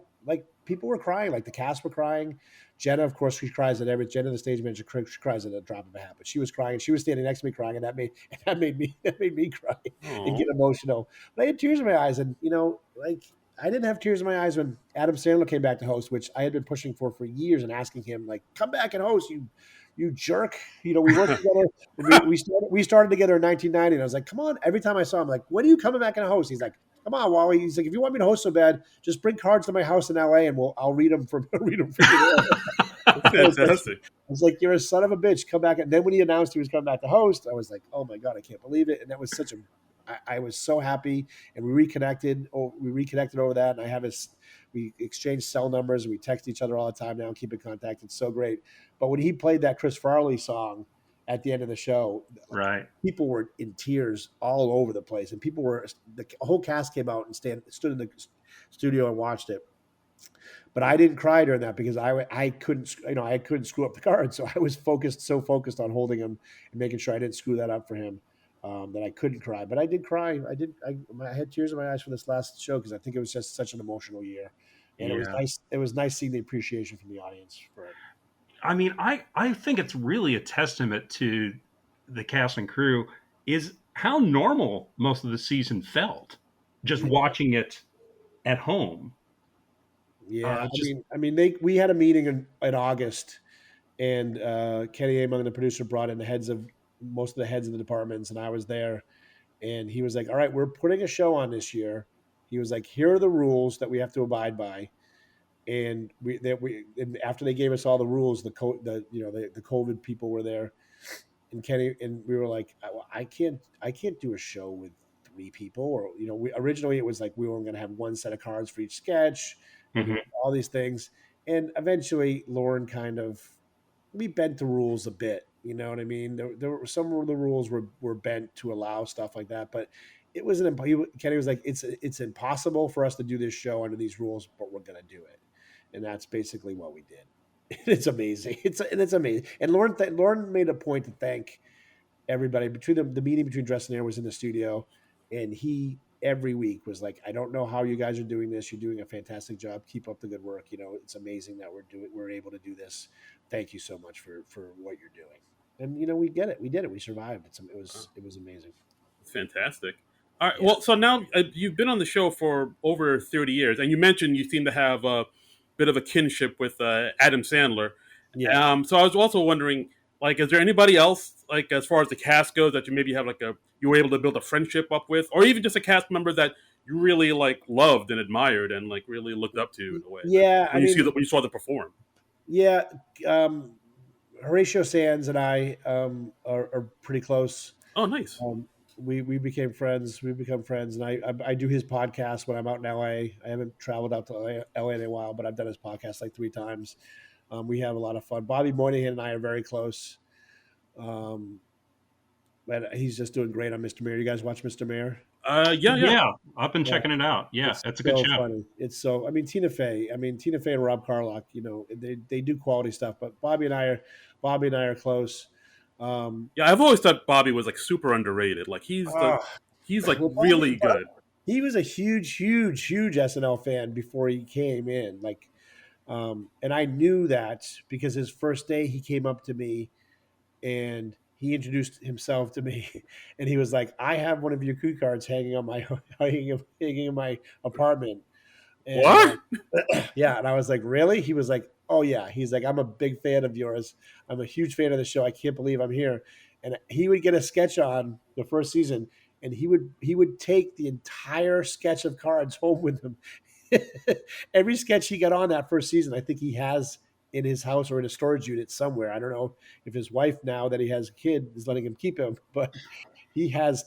people were crying, like the cast were crying. Jenna, of course, she cries at every. Jenna, the stage manager, she cries at a drop of a hat. But she was crying, and she was standing next to me crying, and that made me cry and Oh. get emotional. But I had tears in my eyes, and like I didn't have tears in my eyes when Adam Sandler came back to host, which I had been pushing for years and asking him, like, come back and host, you jerk. We worked together. We started together in 1990, and I was like, "Come on!" Every time I saw him, like, "When are you coming back and host?" He's like, "Come on, Wally." He's like, "If you want me to host so bad, just bring cards to my house in LA, and I'll read them for read them for you." I was like, Fantastic. "You're a son of a bitch. Come back." And then when he announced he was coming back to host, I was like, "Oh my god, I can't believe it!" And that was such a I was so happy, and we reconnected. Over that, and I have his. We exchanged cell numbers, and we text each other all the time now and keep in contact. It's so great. But when he played that Chris Farley song at the end of the show, like Right. people were in tears all over the place, and the whole cast came out and stood in the studio and watched it. But I didn't cry during that because I couldn't I couldn't screw up the card, so I was focused on holding him and making sure I didn't screw that up for him. That I couldn't cry, but I did cry. I had tears in my eyes for this last show because I think it was just such an emotional year, and it was Yeah. nice. It was nice seeing the appreciation from the audience for it. I mean, I think it's really a testament to the cast and crew is how normal most of the season felt just Yeah, watching it at home. yeah. Just We had a meeting in August, and Kenny Among, the producer, brought in most of the heads of the departments, and I was there. And he was like, "All right, we're putting a show on this year." He was like, "Here are the rules that we have to abide by." And and after they gave us all the rules, the COVID people were there, and Kenny and we were like, I can't do a show with three people, or originally it was like we were going to have one set of cards for each sketch, and mhm, all these things, and eventually Lauren kind of we bent the rules a bit. You know what I mean? There were some of the rules were bent to allow stuff like that, but it was Kenny was like, it's impossible for us to do this show under these rules, but we're going to do it, and that's basically what we did. It's amazing. It's amazing. And Lauren made a point to thank everybody between the meeting between Dress and Air was in the studio, and he every week was like, I don't know how you guys are doing this. You're doing a fantastic job. Keep up the good work. It's amazing that we're able to do this. Thank you so much for what you're doing. And we get it. We did it. We survived. It was amazing. It's fantastic. All right. Yeah. Well, so now you've been on the show for over 30 years, and you mentioned you seem to have a bit of a kinship with Adam Sandler. Yeah. So I was also wondering, like, is there anybody else, like, as far as the cast goes, that you maybe have you were able to build a friendship up with, or even just a cast member that you really like loved and admired and like really looked up to in a way that Yeah. I mean, when you saw them perform? yeah. Horatio Sands and I are pretty close. Oh, nice. Um, we became friends. We become friends, and I do his podcast when I'm out in LA. I haven't traveled out to LA in a while, but I've done his podcast like 3 times. We have a lot of fun. Bobby Moynihan and I are very close. Um, but he's just doing great on Mr. Mayor. You guys watch Mr. Mayor? Yeah, yeah. Yeah, I've been Yeah, checking it out. Yeah, it's it's a good so show. funny. It's so. I mean, Tina Fey. I mean, Tina Fey and Rob Carlock. They do quality stuff. But Bobby and I are close. Um, Yeah, I've always thought Bobby was like super underrated. Like uh, he's like well, really good. he was a huge SNL fan before he came in. Like, and I knew that because his first day he came up to me and he introduced himself to me, and he was like, "I have one of your cue cards hanging on my hanging in my apartment." And What? yeah, and I was like, "Really?" He was like, "Oh yeah." He's like, "I'm a big fan of yours. I'm a huge fan of the show. I can't believe I'm here." And he would get a sketch on the first season, and he would take the entire sketch of cards home with him. Every sketch he got on that first season, I think he has in his house or in a storage unit somewhere. I don't know if his wife, now that he has a kid, is letting him keep him, but he has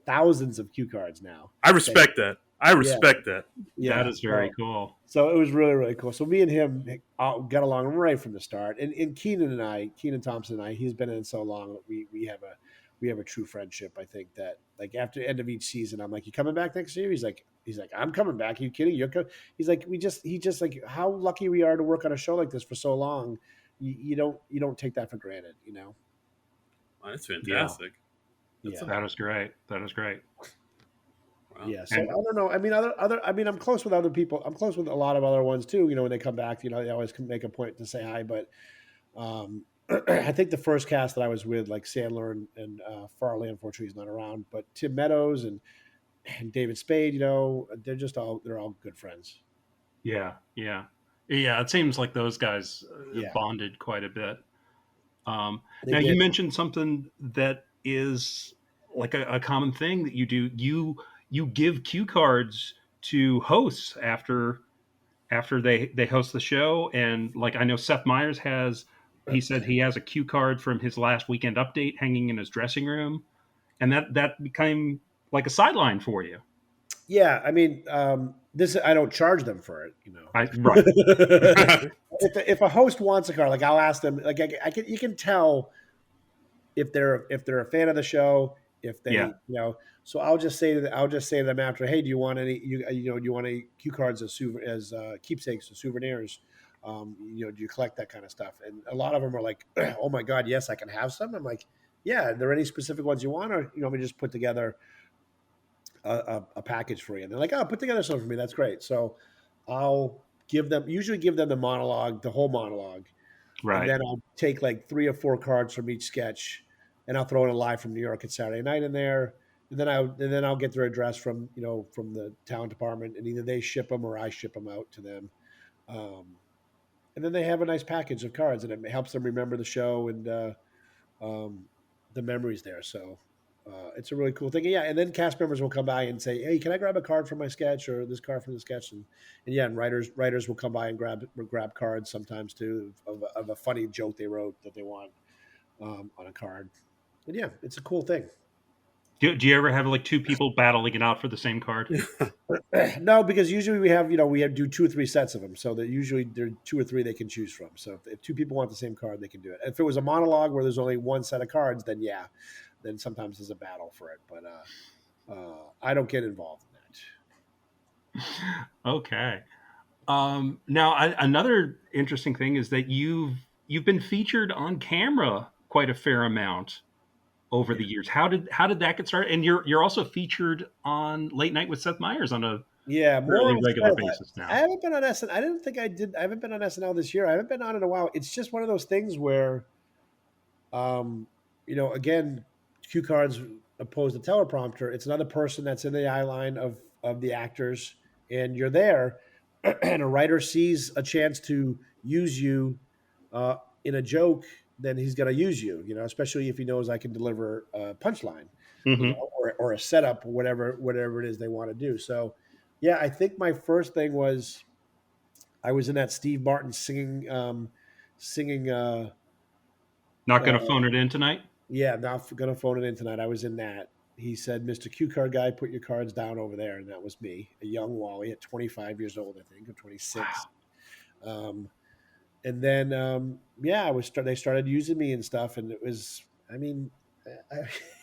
thousands of cue cards now. I That, respect that. I yeah, respect that. That yeah. is very So cool. so it was really cool. So me and him got along right from the start. And Keenan Thompson and I, he's been in so long that we have a true friendship. I think that like after the end of each season, I'm like, "You coming back next year?" He's like, "I'm coming back. Are you kidding? He's like, he just like how lucky we are to work on a show like this for so long. You don't take that for granted, you know? Oh, that's Yeah, fantastic. That's Yeah. that is great. That is great. wow. Yeah, so I And don't know. I mean, I mean, I'm close with other people. I'm close with a lot of other ones too. When they come back, they always can make a point to say hi. But I think the first cast that I was with, like Sandler and Farley, unfortunately, he's not around. But Tim Meadows and David Spade, they're all good friends. yeah, yeah, yeah. It seems like those guys Yeah, bonded quite a bit. they Now you did. mentioned something that is like a common thing that you do. You give cue cards to hosts after they host the show, and like I know Seth Meyers has. He said he has a cue card from his last weekend update hanging in his dressing room, and that became like a sideline for you. Yeah, I mean, this I don't charge them for it. Right. If a host wants a card, like I'll ask them. Like I can, you can tell if they're a fan of the show, if Yeah. so I'll just say to them after, "Hey, do you want do you want any cue cards as keepsakes or souvenirs? Do you collect that kind of stuff?" And a lot of them are like, "Oh my god, yes, I can have some." I'm like, "Yeah, are there any specific ones you want, or we just put together a package for you?" And they're like, "Oh, put together something for me. That's great." So I'll usually give them the whole monologue, and Right. then I'll take like 3 or 4 cards from each sketch, and I'll throw in a live from New York at Saturday night in there, and then I'll get their address from the talent department, and either they ship them or I ship them out to them, um, and then they have a nice package of cards, and it helps them remember the show and um, the memories there. So. It's a really cool thing. Yeah, and then cast members will come by and say, "Hey, can I grab a card from my sketch or this card from the sketch?" And yeah, and writers will come by and grab cards sometimes too of a funny joke they wrote that they want on a card. And yeah, it's a cool thing. Do you ever have like two people battling it out for the same card? No, because usually we have do 2 or 3 sets of them, so that usually there are 2 or 3 they can choose from. So if 2 people want the same card, they can do it. If it was a monologue where there's only one set of cards, then yeah, then sometimes there's a battle for it. But I don't get involved in Okay. Now, another interesting thing is that you've been featured on camera quite a fair amount over that. the years. How did that get started? And you're also featured on Late Night with Seth Meyers on a Yeah, more fairly on regular Seth. basis I now. haven't been on SNL. I didn't think I did. I haven't been on SNL this year. I haven't been on in a while. It's just one of those things where, um, again, cue cards opposed to teleprompter. It's another person that's in the eye line of the actors, and you're there, and a writer sees a chance to use you uh, in a joke, then he's going to use you. Especially if he knows I can deliver a punchline, Hmm. or a setup, or whatever it is they want to do. So, yeah, I think my first thing was I was in that Steve Martin singing. Not going to Uh, phone it in tonight. Yeah, not going to phone it in tonight. I was in that. He said, "Mr. Cue Card guy, put your cards down over there," and that was me, a young Wally at 25 years old, I think, or 26. Wow. Um, and then, yeah, they started using me and stuff, and it was, I mean, I,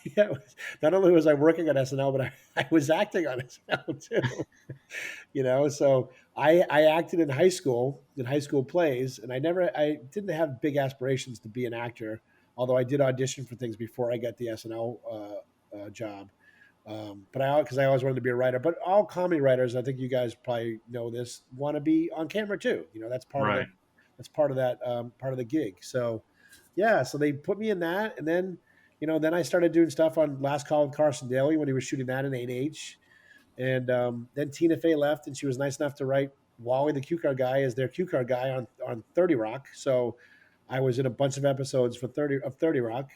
yeah, it was, not only was I working on SNL, but I was acting on SNL too. So I acted in high school plays, and I didn't have big aspirations to be an actor, although I did audition for things before I got the SNL job. But because I always wanted to be a writer. But all comedy writers, I think you guys probably know this, want to be on camera too. That's part of Right. that part of the gig. So yeah, so they put me in that, and then then I started doing stuff on Last Call with Carson Daly when he was shooting that in 8H. And then Tina Fey left, and she was nice enough to write Wally the Cue Card guy as their Cue Card guy on 30 Rock. So I was in a bunch of episodes for 30 Rock,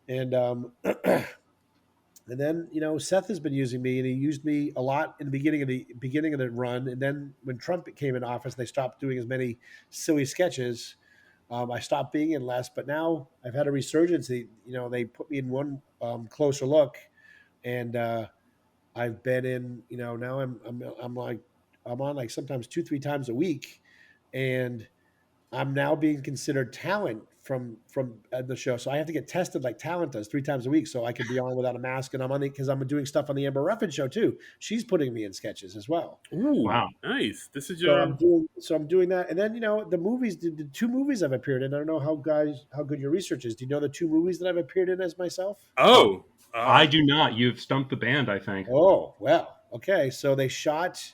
and and then Seth has been using me, and he used me a lot in the beginning of the run, and then when Trump came in office, they stopped doing as many silly sketches. I stopped being in less, but now I've had a resurgence. They put me in one closer look, and I've been in, now I'm like I'm on like sometimes 2-3 times a week, and I'm now being considered talent from the show. So I have to get tested like talent does 3 times a week, so I could be on without a mask. And I'm on because I'm doing stuff on the Amber Ruffin show too. She's putting me in sketches as well. Ooh, Wow. nice. This is So your. I'm doing that, and then the movies, the 2 movies I've appeared in. I don't know how good your research is. Do you know the 2 movies that I've appeared in as myself? Oh, Oh, I do not. You've stumped the band, I think. Oh well, okay. So they shot.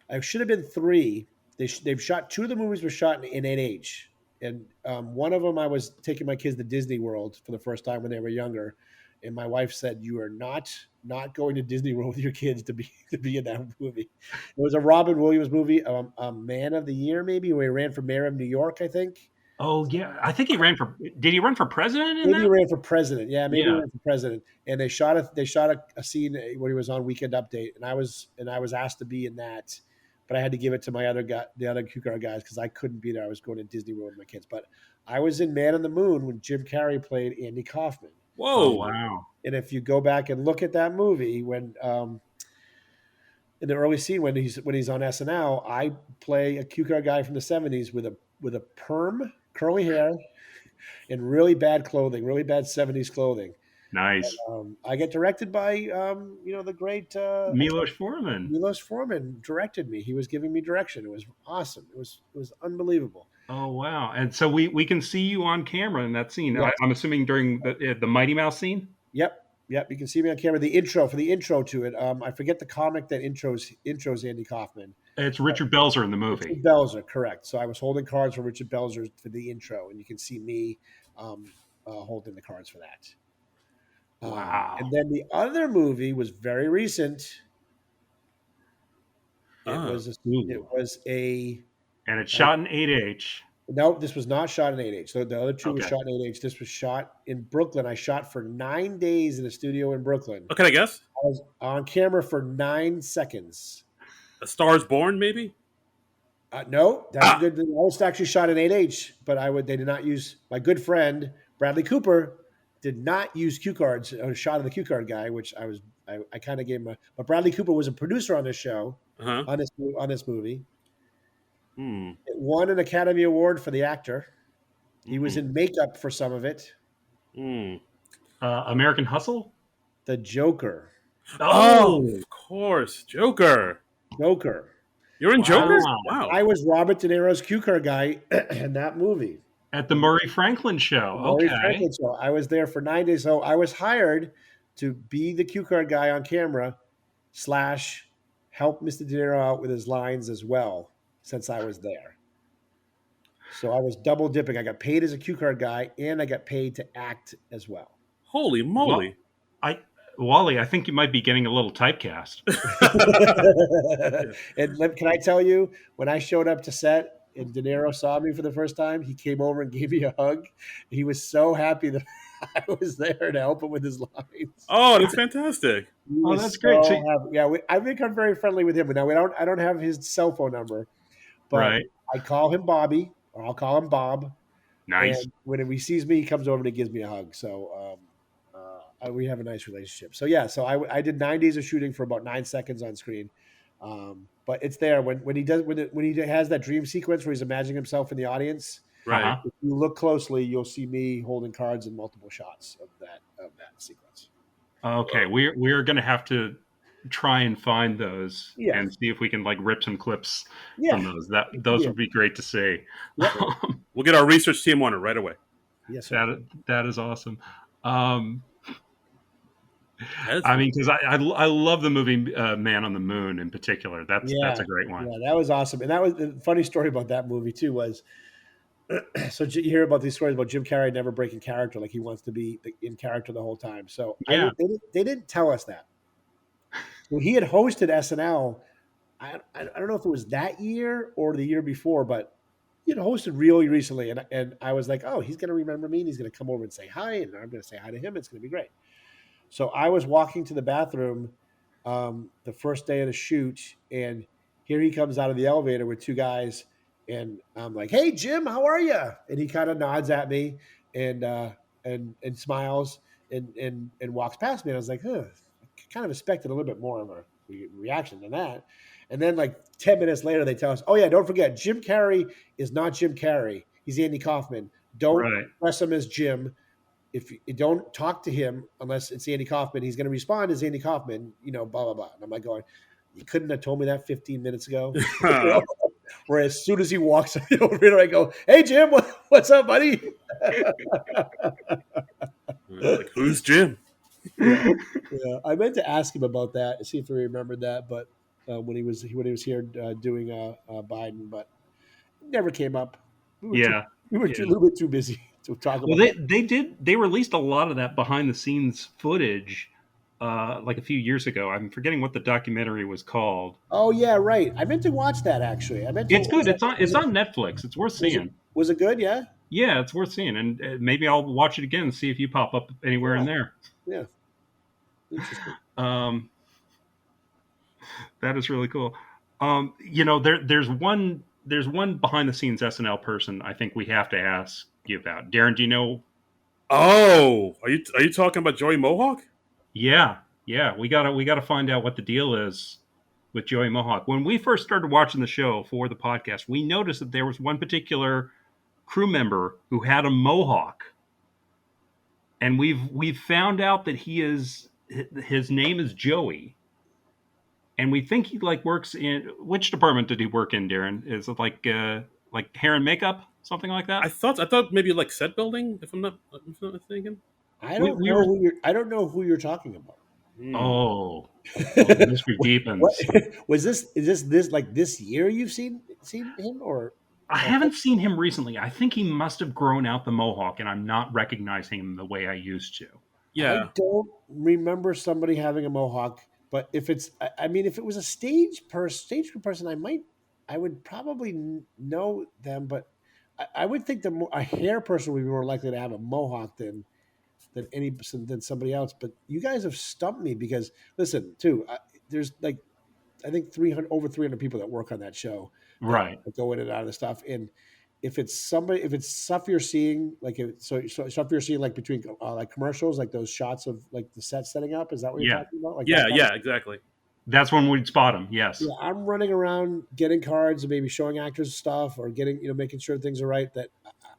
I should have been three. They've shot two of the movies were shot in 8H, and one of them I was taking my kids to Disney World for the first time when they were younger, and my wife said, "You are not going to Disney World with your kids to be in that movie." It was a Robin Williams movie, Man of the Year maybe, where he ran for mayor of New York, I think. Oh yeah, I think he ran for. Did he run for president in Maybe he that? ran for president. Yeah, maybe he Yeah. ran for president. And they shot a scene when he was on Weekend Update, and I was asked to be in that, but I had to give it to my other guy, the other QCar guys, because I couldn't be there. I was going to Disney World with my kids. But I was in Man on the Moon when Jim Carrey played Andy Kaufman. Oh whoa. wow. And if you go back and look at that movie, when in the early scene when he's on SNL, I play a QCar guy from the '70s with a perm, curly hair, and really bad clothing, really bad '70s clothing. Nice. I get directed by the great Milos Forman. Milos Forman directed me. He was giving me direction. It was awesome. It was unbelievable. Oh wow. And so we can see you on camera in that scene. Yes. I'm assuming during the Mighty Mouse scene. Yep. Yep. You can see me on camera. For the intro to it. I forget the comic that intros Andy Kaufman. It's Richard Belzer in the Richard movie. Belzer, correct. So I was holding cards for Richard Belzer for the intro, and you can see me holding the cards for that. Wow. And then the other movie was very recent. It Ah, was a, it Ooh. was a And it's I, shot in 8H. no, this was not shot in 8H. So the other two were Okay. shot in 8H. This was shot in Brooklyn. I shot for 9 days in a studio in Brooklyn. okay, I guess. I was on camera for 9 seconds. A Star's Born, maybe. No, that's a Ah, good. I was actually shot in 8H, but they did not use my good friend Bradley Cooper did not use cue cards. I was shot of the cue card guy, which I kind of gave him but Bradley Cooper was a producer on this show uh huh. on this movie. Hmm. It won an Academy Award for the actor. He was Hmm. in makeup for some of it. Hmm. American Hustle. The Joker. Oh, Oh of course, Joker. Joker. You're in I Joker? was wow. Wow. I was Robert De Niro's cue card guy in that movie. At the Murray Franklin show. Maury Okay. Franklin show. I was there for 9 days. So I was hired to be the cue card guy on camera / help Mr. De Niro out with his lines as well, since I was there. So I was double dipping. I got paid as a cue card guy, and I got paid to act as well. Holy Well, moly. I Wally, I think you might be getting a little typecast. And can I tell you, when I showed up to set and De Niro saw me for the first time, he came over and gave me a hug. He was so happy that I was there to help him with his lines. Oh, that's fantastic. He Oh, was that's so great. So, happy. Yeah, I've become very friendly with him. Now I don't have his cell phone number, but right. I call him Bobby, or I'll call him Bob. Nice. And when he sees me, he comes over and he gives me a hug. So we have a nice relationship. So yeah, so I did 9 days of shooting for about 9 seconds on screen. But it's there when he does when he has that dream sequence where he's imagining himself in the audience. Right. Uh-huh. If you look closely, you'll see me holding cards in multiple shots of that sequence. Okay, we're gonna have to try and find those Yeah, and see if we can like rip some clips from yeah, those. Those would be great to see. yep, We'll get our research team on it right away. yes, sir. That is awesome. Um, That is I mean, cool. because I love the movie Man on the Moon in particular. That's Yeah, a great one. yeah, that was awesome. And that was the funny story about that movie too was so you hear about these stories about Jim Carrey never breaking character, like he wants to be in character the whole time. So Yeah, they didn't tell us that. When he had hosted SNL, I don't know if it was that year or the year before, but he had hosted really recently, and I was like, oh, he's going to remember me, and he's going to come over and say hi, and I'm going to say hi to him. It's going to be great. So I was walking to the bathroom the first day of the shoot, and here he comes out of the elevator with two guys, and I'm like, "Hey, Jim, how are you?" And he kind of nods at me and and smiles and walks past me. And I was like, "Huh." I kind of expected a little bit more of a reaction than that. And then, like 10 minutes later, they tell us, "Oh yeah, don't forget, Jim Carrey is not Jim Carrey. He's Andy Kaufman. Don't right. press him as Jim. If you don't talk to him unless it's Andy Kaufman, he's going to respond as Andy Kaufman, blah, blah, blah. And I'm like going, you couldn't have told me that 15 minutes ago. Where as soon as he walks in the elevator, I go, hey, Jim, what's up, buddy? Like, who's Jim? Yeah. Yeah. I meant to ask him about that, see if he remembered that. But when he was here doing Biden, but it never came up. We were too, Yeah, a yeah. little bit too busy to talk Well, about that. they released a lot of that behind the scenes footage, like a few years ago. I'm forgetting what the documentary was called. Oh yeah, right. I meant to watch that actually. I meant to. It's good. It's on Netflix. It's worth Was it seeing. was it good? Yeah. Yeah, it's worth seeing, and maybe I'll watch it again and see if you pop up anywhere in Yeah. there. Yeah. Interesting. Um, that is really cool. There's one behind the scenes SNL person I think we have to ask you about. Darren, do you know? Oh, are you talking about Joey Mohawk? Yeah, yeah. We gotta find out what the deal is with Joey Mohawk. When we first started watching the show for the podcast, we noticed that there was one particular crew member who had a mohawk, and we've found out that his name is Joey, and we think he like works in which department did he work in? Darren, is it like hair and makeup, something like that? I thought maybe like set building, if I'm not mistaken. We were I don't know who you're talking about. Hmm. oh oh the mystery What deepens. was this? Is this like this year you've seen him I or haven't seen him recently. I think he must have grown out the mohawk, and I'm not recognizing him the way I used to. I Yeah, don't remember somebody having a mohawk. But if it's, I mean, if it was a stage crew person, I would probably know them. But I would think a hair person would be more likely to have a mohawk than somebody else. But you guys have stumped me because listen, too, there's like I think 300 over 300 people that work on that show Right. that go in and out of the stuff. And if it's stuff you're seeing, like so stuff you're seeing like between like commercials, like those shots of like the set setting up, is that what you're Yeah. talking about? Like that yeah, kind of yeah, exactly. That's when we'd spot him. Yes. yeah. I'm running around getting cards and maybe showing actors stuff or getting making sure things are right. That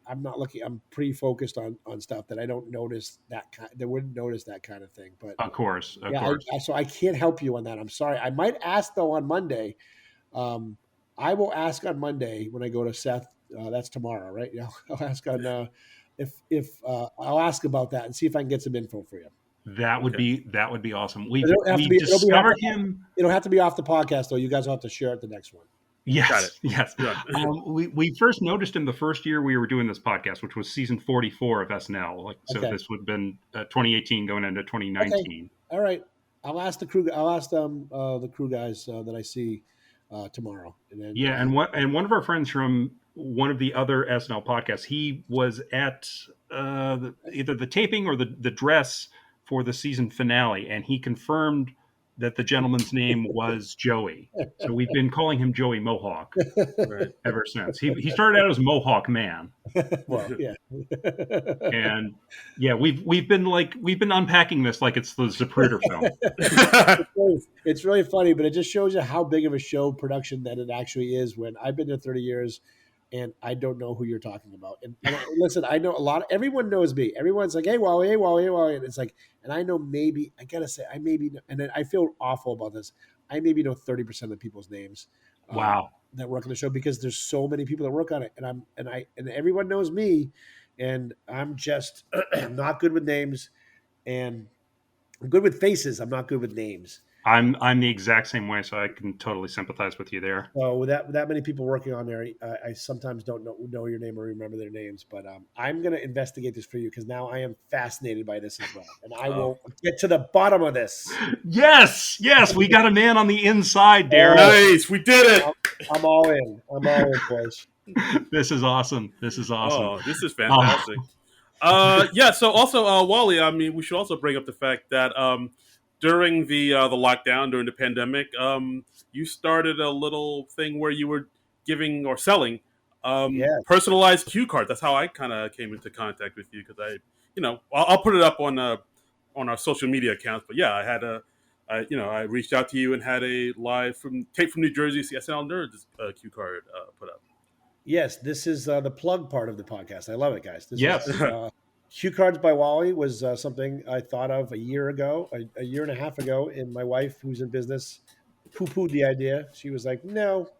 I'm not looking. I'm pretty focused on stuff that I don't notice that wouldn't notice that kind of thing. But Of course. Of yeah, course. so I can't help you on that. I'm sorry. I might ask though on Monday. Um, I will ask on Monday when I go to Seth. That's tomorrow, right? Yeah, I'll ask on if I'll ask about that and see if I can get some info for you. Okay. That would be awesome. But it'll have to We've be discovered him. it'll have to be off the podcast though. You guys will have to share it the next one. Got it. Yes, yes. Done. We first noticed him the first year we were doing this podcast, which was season 44 of SNL. Like so, Okay. this would have been 2018 going into Okay. 2019. All right. I'll ask the crew. I'll ask the crew guys that I see tomorrow, and then Yeah, and one of our friends from one of the other SNL podcasts, he was at either the taping or the dress for the season finale, and he confirmed that the gentleman's name was Joey. So we've been calling him Joey Mohawk Right. ever since. He started out as Mohawk Man. Well, yeah. And yeah, we've been unpacking this like it's the Zapruder film. It's really funny, but it just shows you how big of a show production that it actually is. When I've been there 30 years, and I don't know who you're talking about. And listen, I know a lot. Everyone knows me. Everyone's like, "Hey, Wally, hey, Wally, hey, Wally," and it's like, and I know maybe I gotta say, I maybe, and then I feel awful about this. I maybe know 30% of the people's names Wow. that work on the show because there's so many people that work on it, and everyone knows me, and I'm just not good with names, and I'm good with faces. I'm not good with names. I'm the exact same way, so I can totally sympathize with you there. So with that many people working on there, I sometimes don't know your name or remember their names. But I'm going to investigate this for you because now I am fascinated by this as well, and I Oh. will get to the bottom of this. Yes, we got a man on the inside, Darren. Nice, we did it. I'm all in. I'm all in, boys. This is awesome. This is awesome. Oh, this is fantastic. Yeah. So also, Wally. I mean, we should also bring up the fact that during the lockdown, during the pandemic, you started a little thing where you were giving or selling Yeah. personalized cue cards. That's how I kind of came into contact with you because I'll put it up on our social media accounts. But yeah, I reached out to you and had a live from tape from New Jersey SNL Nerds cue card put up. Yes, this is the plug part of the podcast. I love it, guys. This Yes. is Cue Cards by Wally was something I thought of a year ago, a year and a half ago, and my wife, who's in business, poo-pooed the idea. She was like, "No,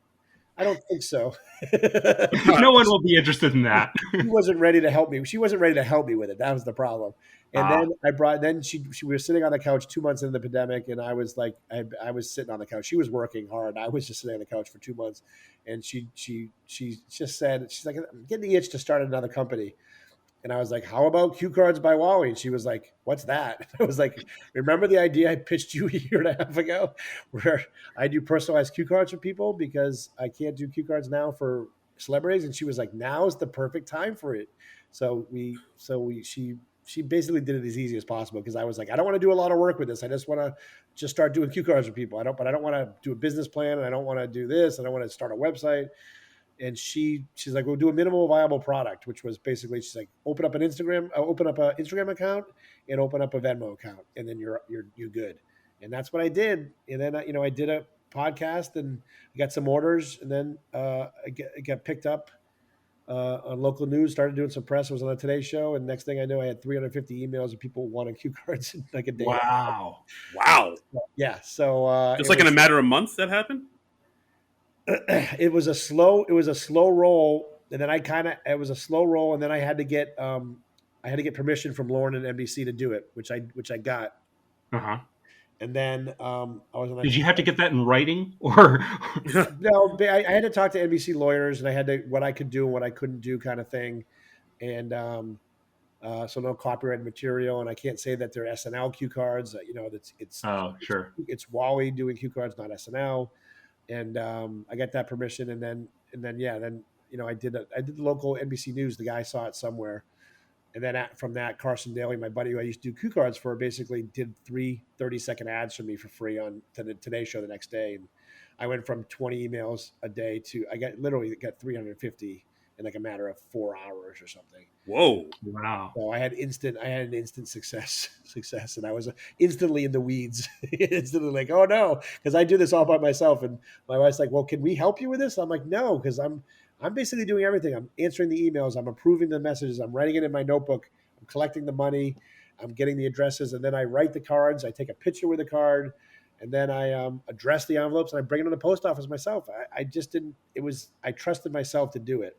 I don't think so." No one will be interested in that. She wasn't ready to help me. She wasn't ready to help me with it. That was the problem. And then she we were sitting on the couch 2 months into the pandemic, and I was like, I was sitting on the couch. She was working hard. I was just sitting on the couch for 2 months, and she just said, she's like, "I'm getting the itch to start another company." And I was like, "How about Cue Cards by Wally?" And she was like, "What's that?" I was like, "Remember the idea I pitched you a year and a half ago, where I do personalized cue cards for people because I can't do cue cards now for celebrities?" And she was like, "Now is the perfect time for it." She basically did it as easy as possible because I was like, "I don't want to do a lot of work with this. I just want to just start doing cue cards for people. I don't want to do a business plan, and I don't want to do this. I don't want to start a website." And she's like, "We'll do a minimal viable product," which was basically, she's like, open up an Instagram account and open up a Venmo account, and then you're good. And that's what I did. And then I did a podcast and I got some orders, and then I got picked up on local news. Started doing some press. I was on the Today Show, and next thing I know, I had 350 emails of people wanting cue cards in like a day. Wow. Wow. Yeah. So Just like in a matter of months that happened? it was a slow roll, and then it was a slow roll, and then I had to get permission from Lauren and NBC to do it, which I got. Uh-huh. And then I was like, Did you have to get that in writing or no, I had to talk to NBC lawyers, and I had to what I could do and what I couldn't do kind of thing, and so no copyrighted material, and I can't say that they're SNL cue cards. Oh, sure. It's Wally doing cue cards, not SNL. And I got that permission, and then I did the local NBC News. The guy saw it somewhere, and then from that, Carson Daly, my buddy who I used to do cue cards for, basically did 30-second ads for me for free on the Today Show the next day, and I went from 20 emails a day to I got 350 in like a matter of 4 hours or something. Whoa! Wow. So I had an instant success, and I was instantly in the weeds, instantly like, "Oh no," because I do this all by myself. And my wife's like, "Well, can we help you with this?" I'm like, "No," because I'm basically doing everything. I'm answering the emails, I'm approving the messages, I'm writing it in my notebook, I'm collecting the money, I'm getting the addresses, and then I write the cards. I take a picture with the card, and then I address the envelopes, and I bring it to the post office myself. I just didn't. I trusted myself to do it.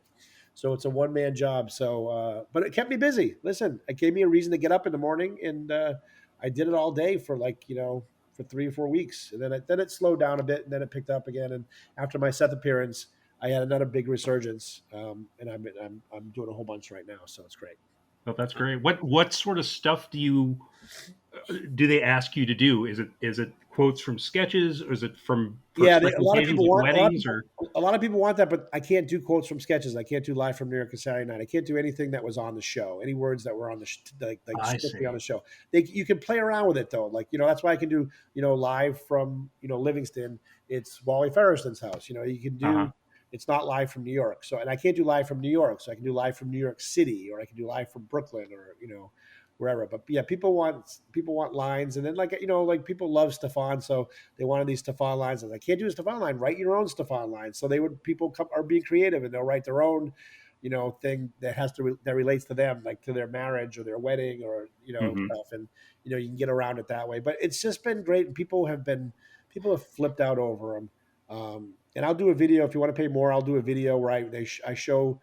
So it's a one-man job. So, but it kept me busy. Listen, it gave me a reason to get up in the morning, and I did it all day for for 3 or 4 weeks, and then it slowed down a bit, and then it picked up again. And after my Seth appearance, I had another big resurgence, and I'm doing a whole bunch right now, so it's great. Well, that's great. What sort of stuff do they ask you to do? Is it quotes from sketches, or is it from for Yeah, special a lot of occasions people like want weddings or? a lot of people want that, but I can't do quotes from sketches. I can't do live from New York and Saturday Night. I can't do anything that was on the show. Any words that were on the like I strictly on see. the show. You can play around with it though. Like that's why I can do live from Livingston. It's Wally Ferriston's house. You can Uh huh. do. It's not live from New York. So and I can't do live from New York. So I can do live from New York City, or I can do live from Brooklyn, or wherever. But yeah, people want lines, and then like people love Stefan, so they wanted these Stefan lines. And I can't do a Stefan line. Write your own Stefan line. So people are being creative, and they'll write their own, thing that that relates to them, like to their marriage or their wedding, or Hmm. stuff. And you can get around it that way. But it's just been great, and people have flipped out over them. And I'll do a video if you want to pay more. I'll do a video where I show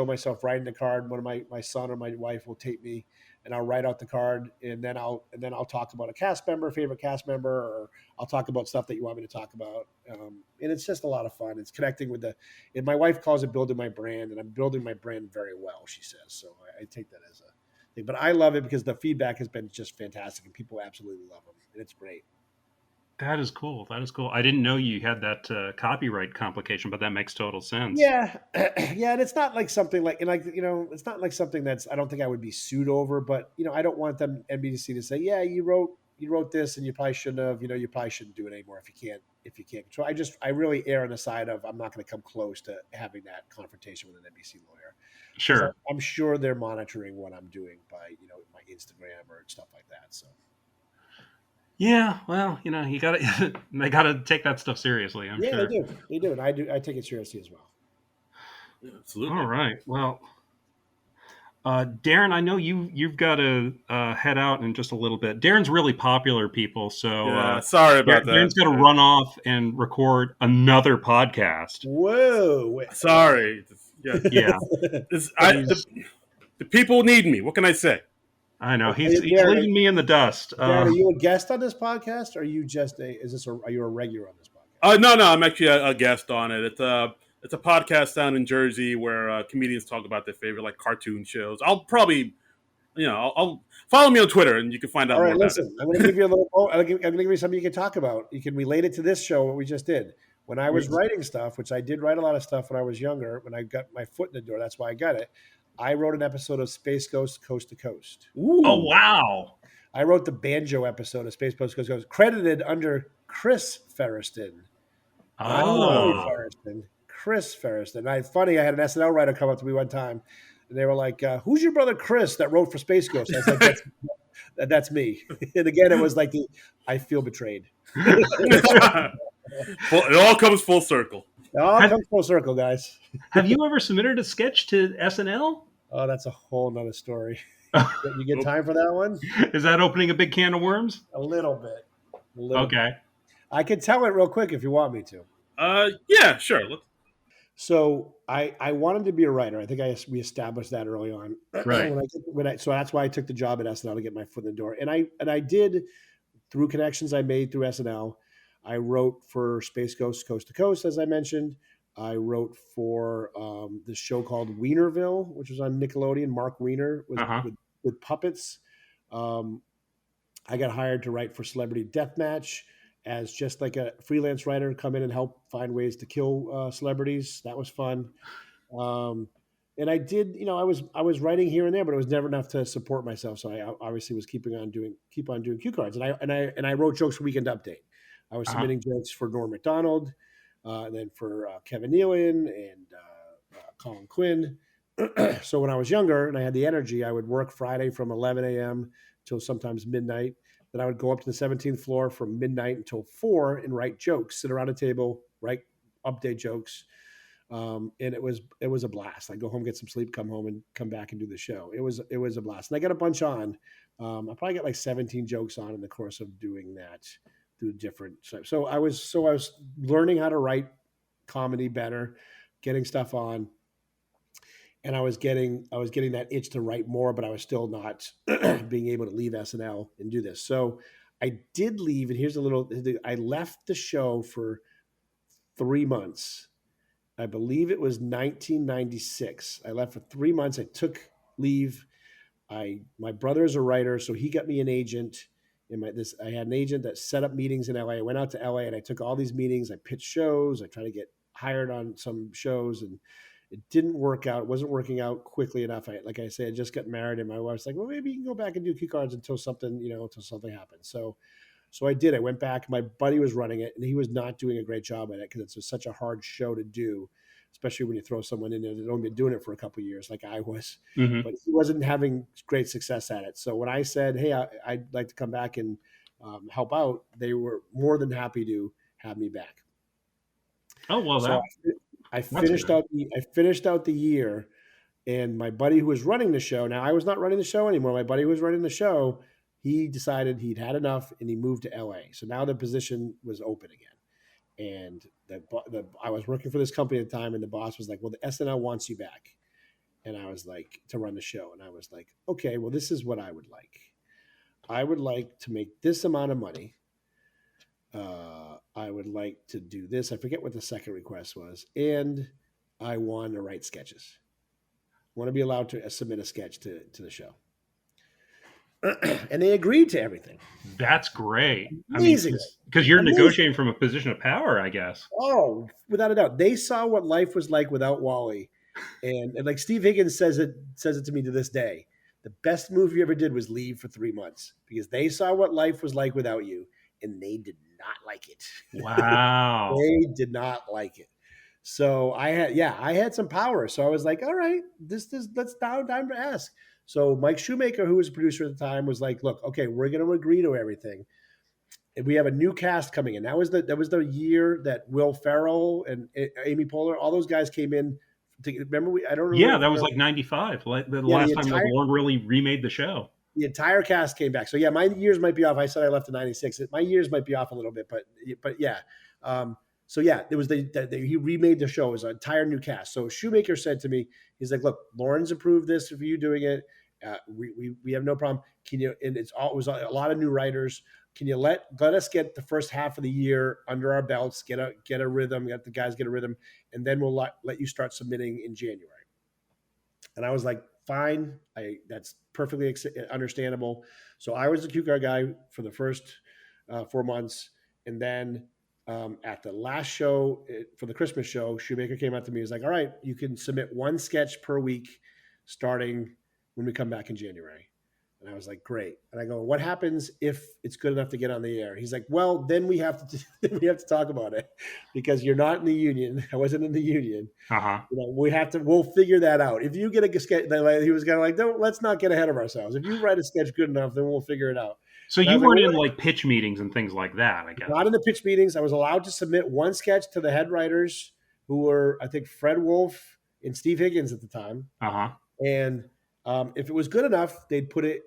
myself writing the card. One of my son or my wife will tape me, and I'll write out the card, and then I'll talk about a cast member, favorite cast member, or I'll talk about stuff that you want me to talk about. And it's just a lot of fun. It's connecting with and my wife calls it building my brand, and I'm building my brand very well, she says. So I take that as a thing. But I love it because the feedback has been just fantastic, and people absolutely love them, and it's great. That is cool. That is cool. I didn't know you had that copyright complication, but that makes total sense. Yeah, yeah, and it's not like something like, and like it's not like something that's I don't think I would be sued over, but I don't want them NBC to say, yeah, you wrote this and you probably shouldn't have, you probably shouldn't do it anymore if you can't control. I really err on the side of I'm not going to come close to having that confrontation with an NBC lawyer because Sure. I'm sure they're monitoring what I'm doing by my Instagram or stuff like that. So Yeah. Well, you got to they got to take that stuff seriously. I'm yeah, sure. they do, and I take it seriously as well. Yeah, All absolutely. right. Well, Darren, I know you've got to head out in just a little bit. Darren's really popular, people. So Yeah, sorry about that. Darren's got to run off and record another podcast. Whoa. Sorry. Yeah, Yeah, the, he's. the people need me. What can I say? I know he's Darren, leaving me in the dust. Darren, are you a guest on this podcast? Or are you just are you a regular on this podcast? No, I'm actually a guest on it. It's a podcast down in Jersey where comedians talk about their favorite like cartoon shows. I'll probably, I'll follow me on Twitter and you can find All out more right, about it. listen, I'm going to give you a little, I'm going to give you something you can talk about. You can relate it to this show, what we just did. When I was writing stuff, which I did write a lot of stuff when I was younger, when I got my foot in the door, that's why I got it. I wrote an episode of Space Ghost Coast to Coast. Oh Ooh, wow! I wrote the banjo episode of Space Ghost Coast to Coast, credited under Chris Ferriston. Not Wally ah, Oh, Ferriston, Chris Ferriston. Funny, I had an SNL writer come up to me one time, and they were like, "Who's your brother Chris that wrote for Space Ghost?" I said, "That's me." And again, it was like I feel betrayed. it all comes full circle. It all have comes full circle, guys. have you ever submitted a sketch to SNL? Oh, that's a whole nother story. You get time for that one? Is that opening a big can of worms? A little bit. A little bit. Okay. I can tell it real quick if you want me to. Yeah, sure. So I wanted to be a writer. I think we established that early on. Right. So that's why I took the job at SNL to get my foot in the door. And I did through connections I made through SNL. I wrote for Space Ghost Coast to Coast, as I mentioned. I wrote for this show called Wienerville, which was on Nickelodeon. Mark Wiener was Uh huh. with puppets. Um, I got hired to write for Celebrity Deathmatch as just like a freelance writer, come in and help find ways to kill celebrities. That was fun. Um, and I did, I was writing here and there, but it was never enough to support myself. So I obviously was keep on doing cue cards, and I wrote jokes for Weekend Update. I was Uh huh. submitting jokes for Norm Macdonald, and then for Kevin Nealon and Colin Quinn. So when I was younger and I had the energy, I would work Friday from 11 a.m. till sometimes midnight. Then I would go up to the 17th floor from midnight until 4 and write jokes, sit around a table, write update jokes. And it was a blast. I go home, get some sleep, come home, and come back and do the show. It was a blast, and I got a bunch on. I probably got like 17 jokes on in the course of doing that through different. So I was learning how to write comedy better, getting stuff on, and I was getting that itch to write more, but I was still not being able to leave SNL and do this. So I did leave, and here's a little. I left the show for 3 months. I believe it was 1996. I left for 3 months. I took leave, My brother is a writer, so he got me an agent. I had an agent that set up meetings in LA. I went out to LA and I took all these meetings. I pitched shows. I tried to get hired on some shows, and it didn't work out. It wasn't working out quickly enough. Like I said, I just got married, and my wife's like, "Well, maybe you can go back and do cue cards until something, until something happens." So I did. I went back. My buddy was running it, and he was not doing a great job at it because it's such a hard show to do, especially when you throw someone in there that's only been doing it for a couple of years, like I was. Mm-hmm. But he wasn't having great success at it. So when I said, "Hey, I'd like to come back and help out," they were more than happy to have me back. Oh well, So I finished good. out the year, and my buddy who was running the show. Now I was not running the show anymore. My buddy who was running the show. He decided he'd had enough, and he moved to LA. So now the position was open again. And I was working for this company at the time, and the boss was like, "Well, the SNL wants you back," and I was like, to run the show, and I was like, "Okay, well, this is what I would like. I would like to make this amount of money. I would like to do this. I forget what the second request was, and I want to write sketches. I want to be allowed to submit a sketch to the show." And they agreed to everything. That's great. I mean, Amazing. because you're Amazing. negotiating from a position of power, I guess. Oh, without a doubt. They saw what life was like without Wally. And like Steve Higgins says it to me to this day. The best move you ever did was leave for 3 months because they saw what life was like without you, and they did not like it. Wow. They did not like it. So I had some power. So I was like, all right, let's time to ask. So Mike Shoemaker, who was a producer at the time, was like, look, okay, we're going to agree to everything. And we have a new cast coming in. That was the year that Will Ferrell and Amy Poehler, all those guys came in. Remember, I don't Yeah, remember. that was like 95. Like the Yeah, last time like Lauren really remade the show. the entire cast came back. So yeah, my years might be off. I said I left in '96. My years might be off a little bit, but yeah. So yeah, it was he remade the show. It was an entire new cast. So Shoemaker said to me, he's like, "Look, Lauren's approved this for you doing it. We have no problem. Can you?" And it was a lot of new writers. Can you let us get the first half of the year under our belts, get a rhythm, let the guys get a rhythm, and then we'll let you start submitting in January. And I was like, fine, that's perfectly understandable. So I was the cue card guy for the first 4 months, and then at the last show for the Christmas show, Shoemaker came out to me. He's like, "All right, you can submit one sketch per week, starting when we come back in January." And I was like, "Great." And I go, "What happens if it's good enough to get on the air?" He's like, "Well, then we have to we have to talk about it because you're not in the union. I wasn't in the union. Uh-huh. We'll figure that out. If you get a sketch," he was kind of like, "No, let's not get ahead of ourselves. If you write a sketch good enough, then we'll figure it out." So And I you was like, weren't "Well, in like pitch meetings and things like that, I guess. not in the pitch meetings. I was allowed to submit one sketch to the head writers, who were, I think, Fred Wolf and Steve Higgins at the time. Uh-huh. And if it was good enough, they'd put it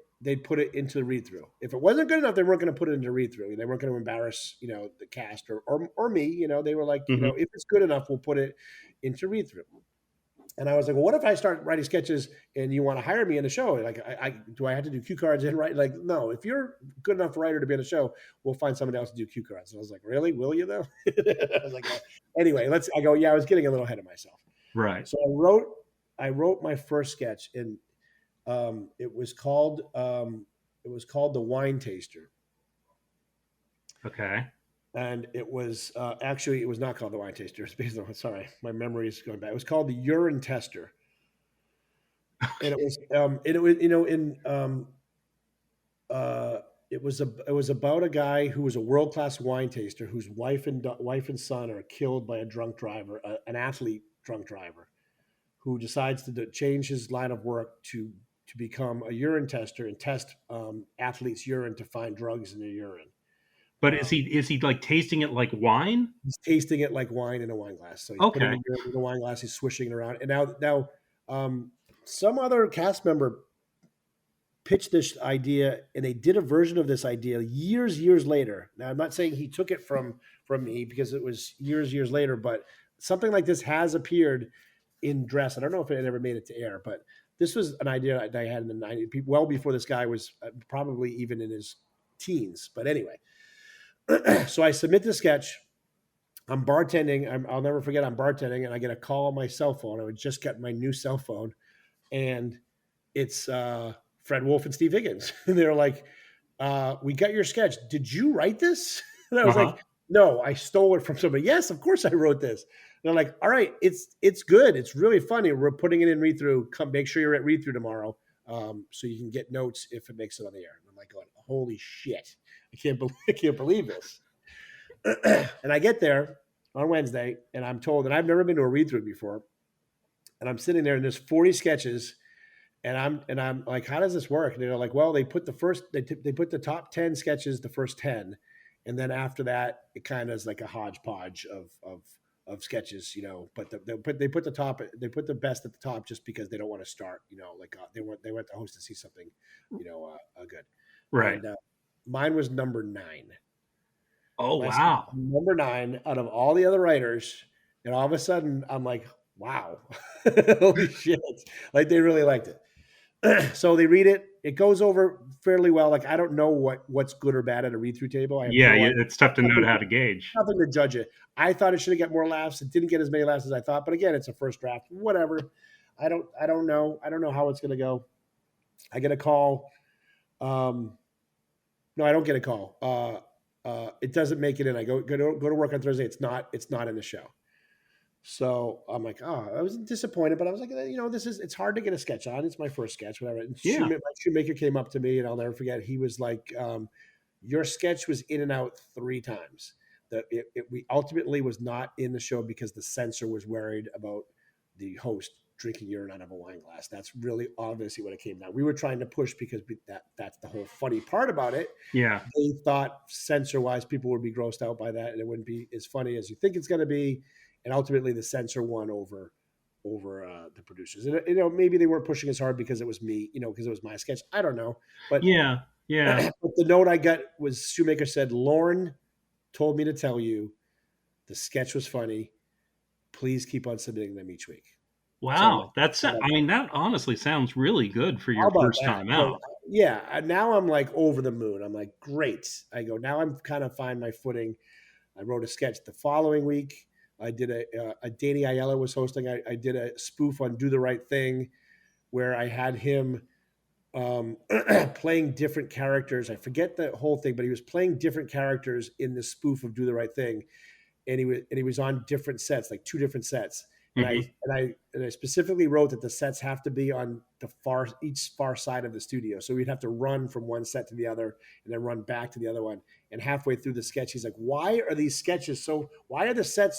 into the read through. If it wasn't good enough, they weren't going to put it into read through. They weren't going to embarrass, the cast or me. They were like, Mm-hmm. if it's good enough, we'll put it into read through. And I was like, well, what if I start writing sketches and you want to hire me in the show? Like, do I have to do cue cards and write? Like, no, if you're a good enough writer to be in the show, we'll find somebody else to do cue cards. And I was like, really? Will you though? I was like, anyway, yeah, I was getting a little ahead of myself. Right. So I wrote my first sketch, and it was called The Wine Taster. Okay. And it was actually, it was not called The Wine Taster. It's based on, sorry, my memory is going back. It was called The Urine Tester. And it was, it was about a guy who was a world-class wine taster whose wife and son are killed by a drunk driver, an athlete drunk driver, who decides to change his line of work to become a urine tester and test athletes' urine to find drugs in their urine. But is he like tasting it like wine? He's tasting it like wine in a wine glass. So he's putting it in a wine glass. He's swishing it around. And now, some other cast member pitched this idea, and they did a version of this idea years later. Now, I'm not saying he took it from me because it was years later, but something like this has appeared in Dress. I don't know if it ever made it to air, but this was an idea that I had in the 90s, well before this guy was probably even in his teens. But anyway. So I submit the sketch. I'm bartending. I'll never forget. I'm bartending, and I get a call on my cell phone. I would just get my new cell phone, and it's Fred Wolf and Steve Higgins. And they were like, we got your sketch. Did you write this? And I was Uh-huh. like, no, I stole it from somebody. Yes, of course I wrote this. And they're like, all right, it's good. It's really funny. We're putting it in read through. Come make sure you're at read through tomorrow. So you can get notes if it makes it on the air. And I'm like going, holy shit. I can't believe this. And I get there on Wednesday and I'm told, and I've never been to a read through before. And I'm sitting there and there's 40 sketches. And I'm like, how does this work? And they're like, well, they put they put the top 10 sketches, the first 10, and then after that, it kind of is like a hodgepodge of sketches, But they put the best at the top just because they don't want to start, like they want the host to see something, good. Right. And mine was number 9. Oh, My sketch wow. was number 9 out of all the other writers, and all of a sudden, I'm like, wow, holy shit! Like they really liked it. So they read it. It goes over fairly well. Like I don't know what's good or bad at a read through table. I have Yeah, no idea. it's tough to know Nothing, how to gauge. nothing to judge it. I thought it should have got more laughs. It didn't get as many laughs as I thought. But again, it's a first draft. Whatever. I don't know. I don't know how it's going to go. I get a call. No, I don't get a call. It doesn't make it in. I go to work on Thursday. It's not in the show. So I'm like, oh, I was disappointed, but I was like, it's hard to get a sketch on. It's my first sketch, whatever. And Yeah. my shoemaker came up to me, and I'll never forget. He was like, your sketch was in and out 3 times. We ultimately was not in the show because the censor was worried about the host drinking urine out of a wine glass. That's really obviously what it came down. We were trying to push because that's the whole funny part about it. Yeah. They thought censor wise people would be grossed out by that and it wouldn't be as funny as you think it's going to be. And ultimately the censor won over the producers. And maybe they weren't pushing as hard because it was me, because it was my sketch. I don't know. But Yeah. Yeah. but the note I got was Shoemaker said, Lauren told me to tell you the sketch was funny. Please keep on submitting them each week. Wow. So that honestly sounds really good for how your about first that? time So, out. yeah, now I'm like over the moon. I'm like, great. I go, now I'm kind of find my footing. I wrote a sketch the following week. I did a Danny Aiello was hosting. I did a spoof on Do the Right Thing where I had him playing different characters. I forget the whole thing, but he was playing different characters in the spoof of Do the Right Thing. And he was on different sets, like 2 different sets. And Mhm. I specifically wrote that the sets have to be on each far side of the studio. So we'd have to run from one set to the other and then run back to the other one. And halfway through the sketch, he's like, why are the sets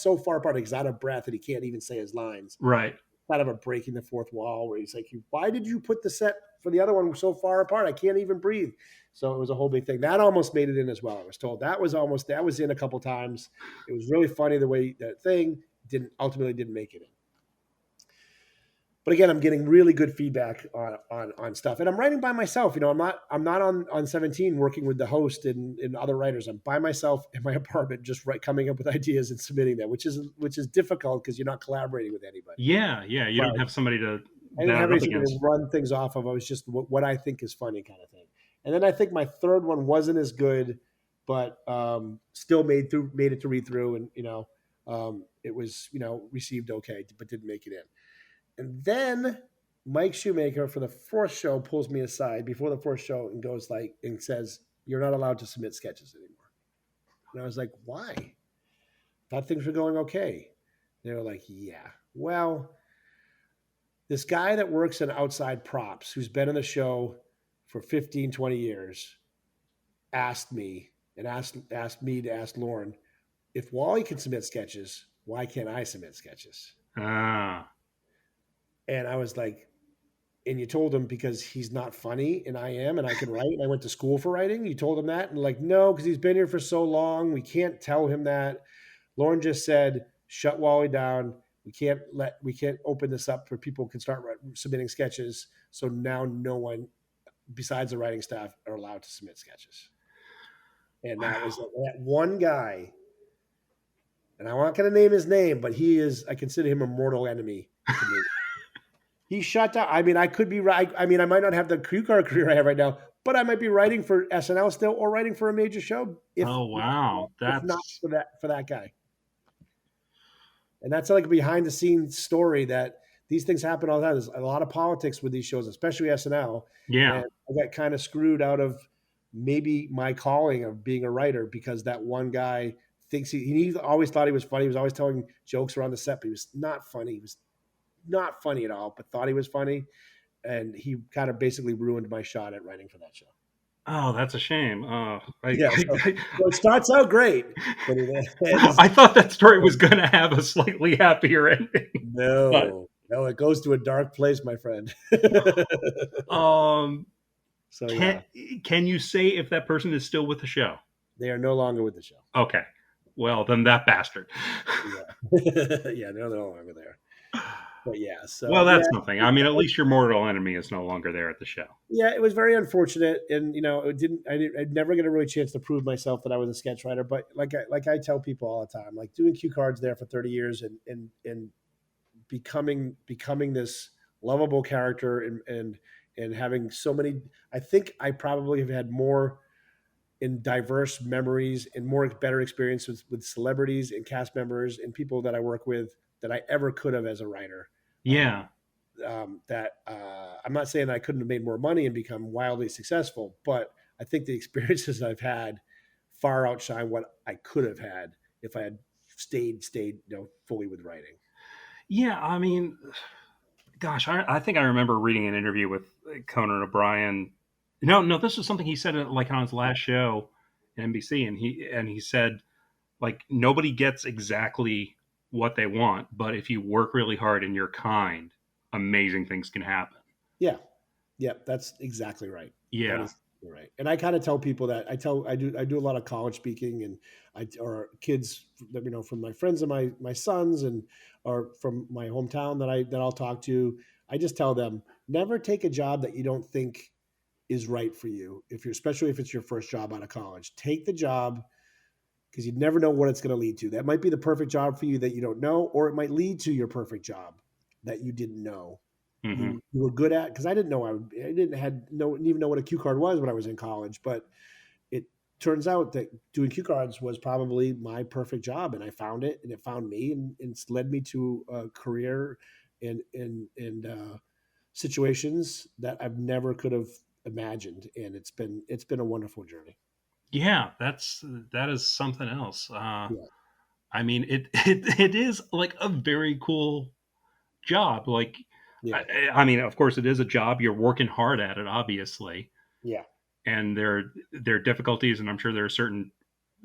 so far apart? He's out of breath and he can't even say his lines. Right. Kind of a breaking the fourth wall where he's like, why did you put the set for the other one so far apart? I can't even breathe. So it was a whole big thing. That almost made it in as well. I was told that was in a couple times. It was really funny the way that thing ultimately didn't make it in. But again, I'm getting really good feedback on stuff, and I'm writing by myself. I'm not on 17 working with the host and other writers. I'm by myself in my apartment, just coming up with ideas and submitting them, which is difficult because you're not collaborating with anybody. Yeah. Yeah. You But don't have somebody to I didn't bat have it up anything to against. run things off of. I was just what I think is funny kind of thing. And then I think my third one wasn't as good, but still made it to read through, and it was received okay, but didn't make it in. And then Mike Shoemaker for the 4th show pulls me aside before the 4th show and goes and says, "You're not allowed to submit sketches anymore." And I was like, "Why? Thought things were going okay." They were like, "Yeah, well, this guy that works in outside props who's been in the show for 15, 20 years asked me to ask Lauren, if Wally can submit sketches, why can't I submit sketches?" Ah. And I was like, and you told him because he's not funny and I am and I can write and I went to school for writing. You told him that and like, no, because he's been here for so long. We can't tell him that. Lauren just said, shut Wally down. We can't open this up for people can start submitting sketches. So now no one besides the writing staff are allowed to submit sketches. And that was that one guy. And I'm not going to name his name, but I consider him a mortal enemy to me. He shut down. I mean, I could be right. I mean, I might not have the cue card career I have right now, but I might be writing for SNL still or writing for a major show if wow. not That's for that guy. And that's like a behind the scenes story that these things happen all the time. There's a lot of politics with these shows, especially SNL. Yeah. And I got kind of screwed out of maybe my calling of being a writer because that one guy thinks he always thought he was funny. He was always telling jokes around the set, but he was not funny. He was not funny at all, but thought he was funny. And he kind of basically ruined my shot at writing for that show. Oh, that's a shame. Yeah, so it starts out great, but it ends. I thought that story was going to have a slightly happier ending, but No, it goes to a dark place, my friend. um, So can yeah, can you say if that person is still with the show? they are no longer with the show. Okay, well then that bastard. Yeah, yeah, they're no longer there. But yeah, so Well, yeah, that's something. I mean, at least your mortal enemy is no longer there at the show. yeah, it was very unfortunate, and it didn't. I'd never get a really chance to prove myself that I was a sketch writer. But like I tell people all the time, like doing cue cards there for 30 years and becoming this lovable character and having so many. I think I probably have had more in diverse memories and more better experiences with celebrities and cast members and people that I work with that I ever could have as a writer. Yeah, That I'm not saying that I couldn't have made more money and become wildly successful, but I think the experiences I've had far outshine what I could have had if I had stayed fully with writing. yeah. I mean, gosh, I think I remember reading an interview with Conan O'Brien. No, no, this was something he said like on his last show, NBC, and he said like nobody gets exactly what they want, but if you work really hard and you're kind, amazing things can happen. Yeah, yeah, that's exactly right. That Yeah, is right. And I kind of tell people that I do a lot of college speaking and or kids from my friends and my sons and or from my hometown that I'll talk to. I just tell them never take a job that you don't think is right for you. Especially if it's your first job out of college, take the job because you never know what it's going to lead to. That might be the perfect job for you that you don't know, or it might lead to your perfect job that you didn't know hmm you were good at. Because I didn't know didn't even know what a cue card was when I was in college, but it turns out that doing cue cards was probably my perfect job, and I found it, and it found me, and it's led me to a career and situations that I've never could have imagined, and it's been a wonderful journey. yeah. That is something else. Yeah, I mean, it is like a very cool job. Like, yeah, I mean, of course, it is a job. You're working hard at it, obviously, yeah. and there are difficulties, and I'm sure there are certain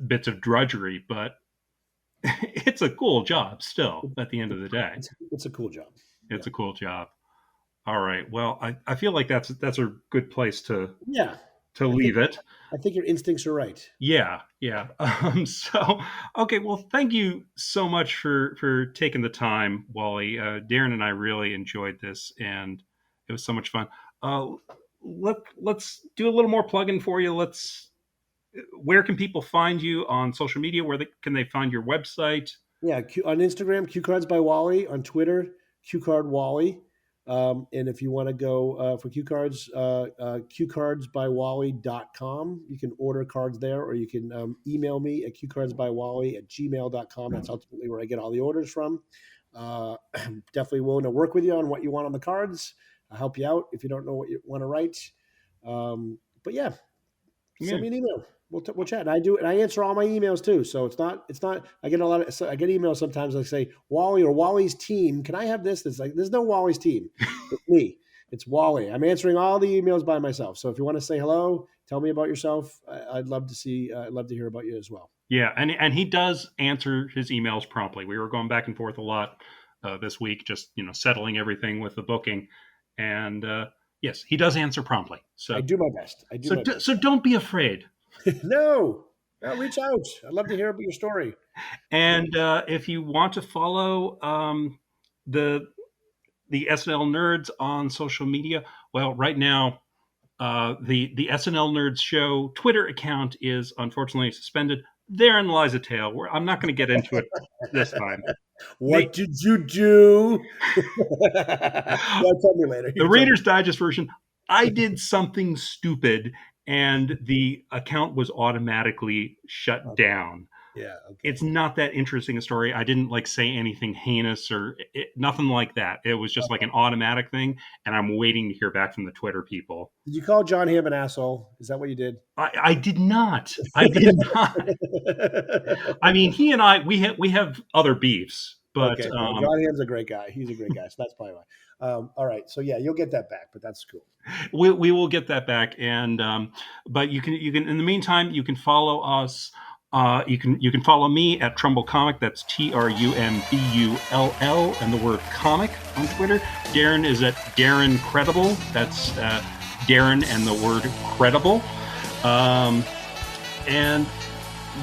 bits of drudgery, but it's a cool job still. At the end of the day, It's a cool job. Yeah, it's a cool job. All right. Well, I feel like that's a good place yeah. to I think leave it. I think your instincts are right. Yeah, yeah. So, okay. Well, thank you so much for taking the time, Wally. Darren and I really enjoyed this, and it was so much fun. Uh, let's do a little more plugging for you. Let's. Where can people find you on social media? Can they find your website? Yeah, on Instagram, Q Cards by Wally. On Twitter, Q Card Wally. And if you want to go for Q Cards, qcardsbywally.com. You can order cards there, or you can email me at qcardsbywally@gmail.com. That's ultimately where I get all the orders from. Definitely willing to work with you on what you want on the cards. I'll help you out if you don't know what you want to write. But yeah, Yeah. send me an email. We'll chat. And I answer all my emails too. So it's not. I get I get emails sometimes. Like say Wally or Wally's team. Can I have this? It's like there's no Wally's team. It's me. It's Wally. I'm answering all the emails by myself. So if you want to say hello, tell me about yourself. I'd love to see. I'd love to hear about you as well. Yeah, and he does answer his emails promptly. We were going back and forth a lot this week, just settling everything with the booking, and yes, he does answer promptly. I do my best. I do my best. So don't be afraid. No, reach out. I'd love to hear about your story. And if you want to follow the SNL nerds on social media, well, right now the SNL Nerds Show Twitter account is unfortunately suspended. Therein lies a tale. I'm not going to get into it this time. What did you do? Yeah, tell me later. The Reader's Digest version, I did something stupid and the account was automatically shut down. Yeah. Okay. It's not that interesting a story. I didn't like say anything heinous or nothing like that. It was just like an automatic thing, and I'm waiting to hear back from the Twitter people. Did you call John Hamm an asshole? Is that what you did? I did not. I did not. I mean, he and I we have other beefs, but Okay. Well, John Hamm's a great guy. He's a great guy. So that's probably why. All right. So yeah, you'll get that back, but that's cool. we will get that back. And but you can in the meantime you can follow us. You can follow me at Trumbull Comic. That's TRUMBULL and the word comic on Twitter. Darren is at Darren Credible. That's Darren and the word credible. And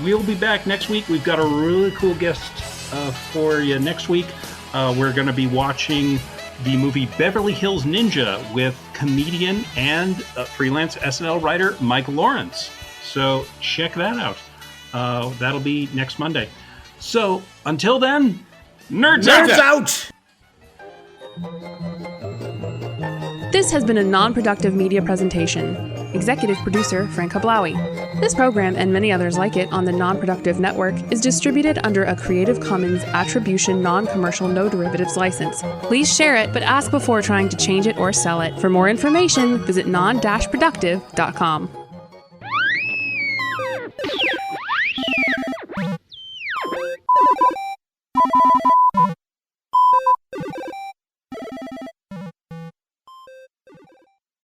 we'll be back next week. We've got a really cool guest for you next week. We're going to be watching the movie Beverly Hills Ninja with comedian and freelance SNL writer Mike Lawrence. So check that out. That'll be next Monday. So until then, nerds out! This has been a non-productive media presentation. Executive producer Frank Hablawi. This program and many others like it on the Non-Productive Network is distributed under a Creative Commons Attribution Non-Commercial No Derivatives license. Please share it, but ask before trying to change it or sell it. For more information, visit non-productive.com.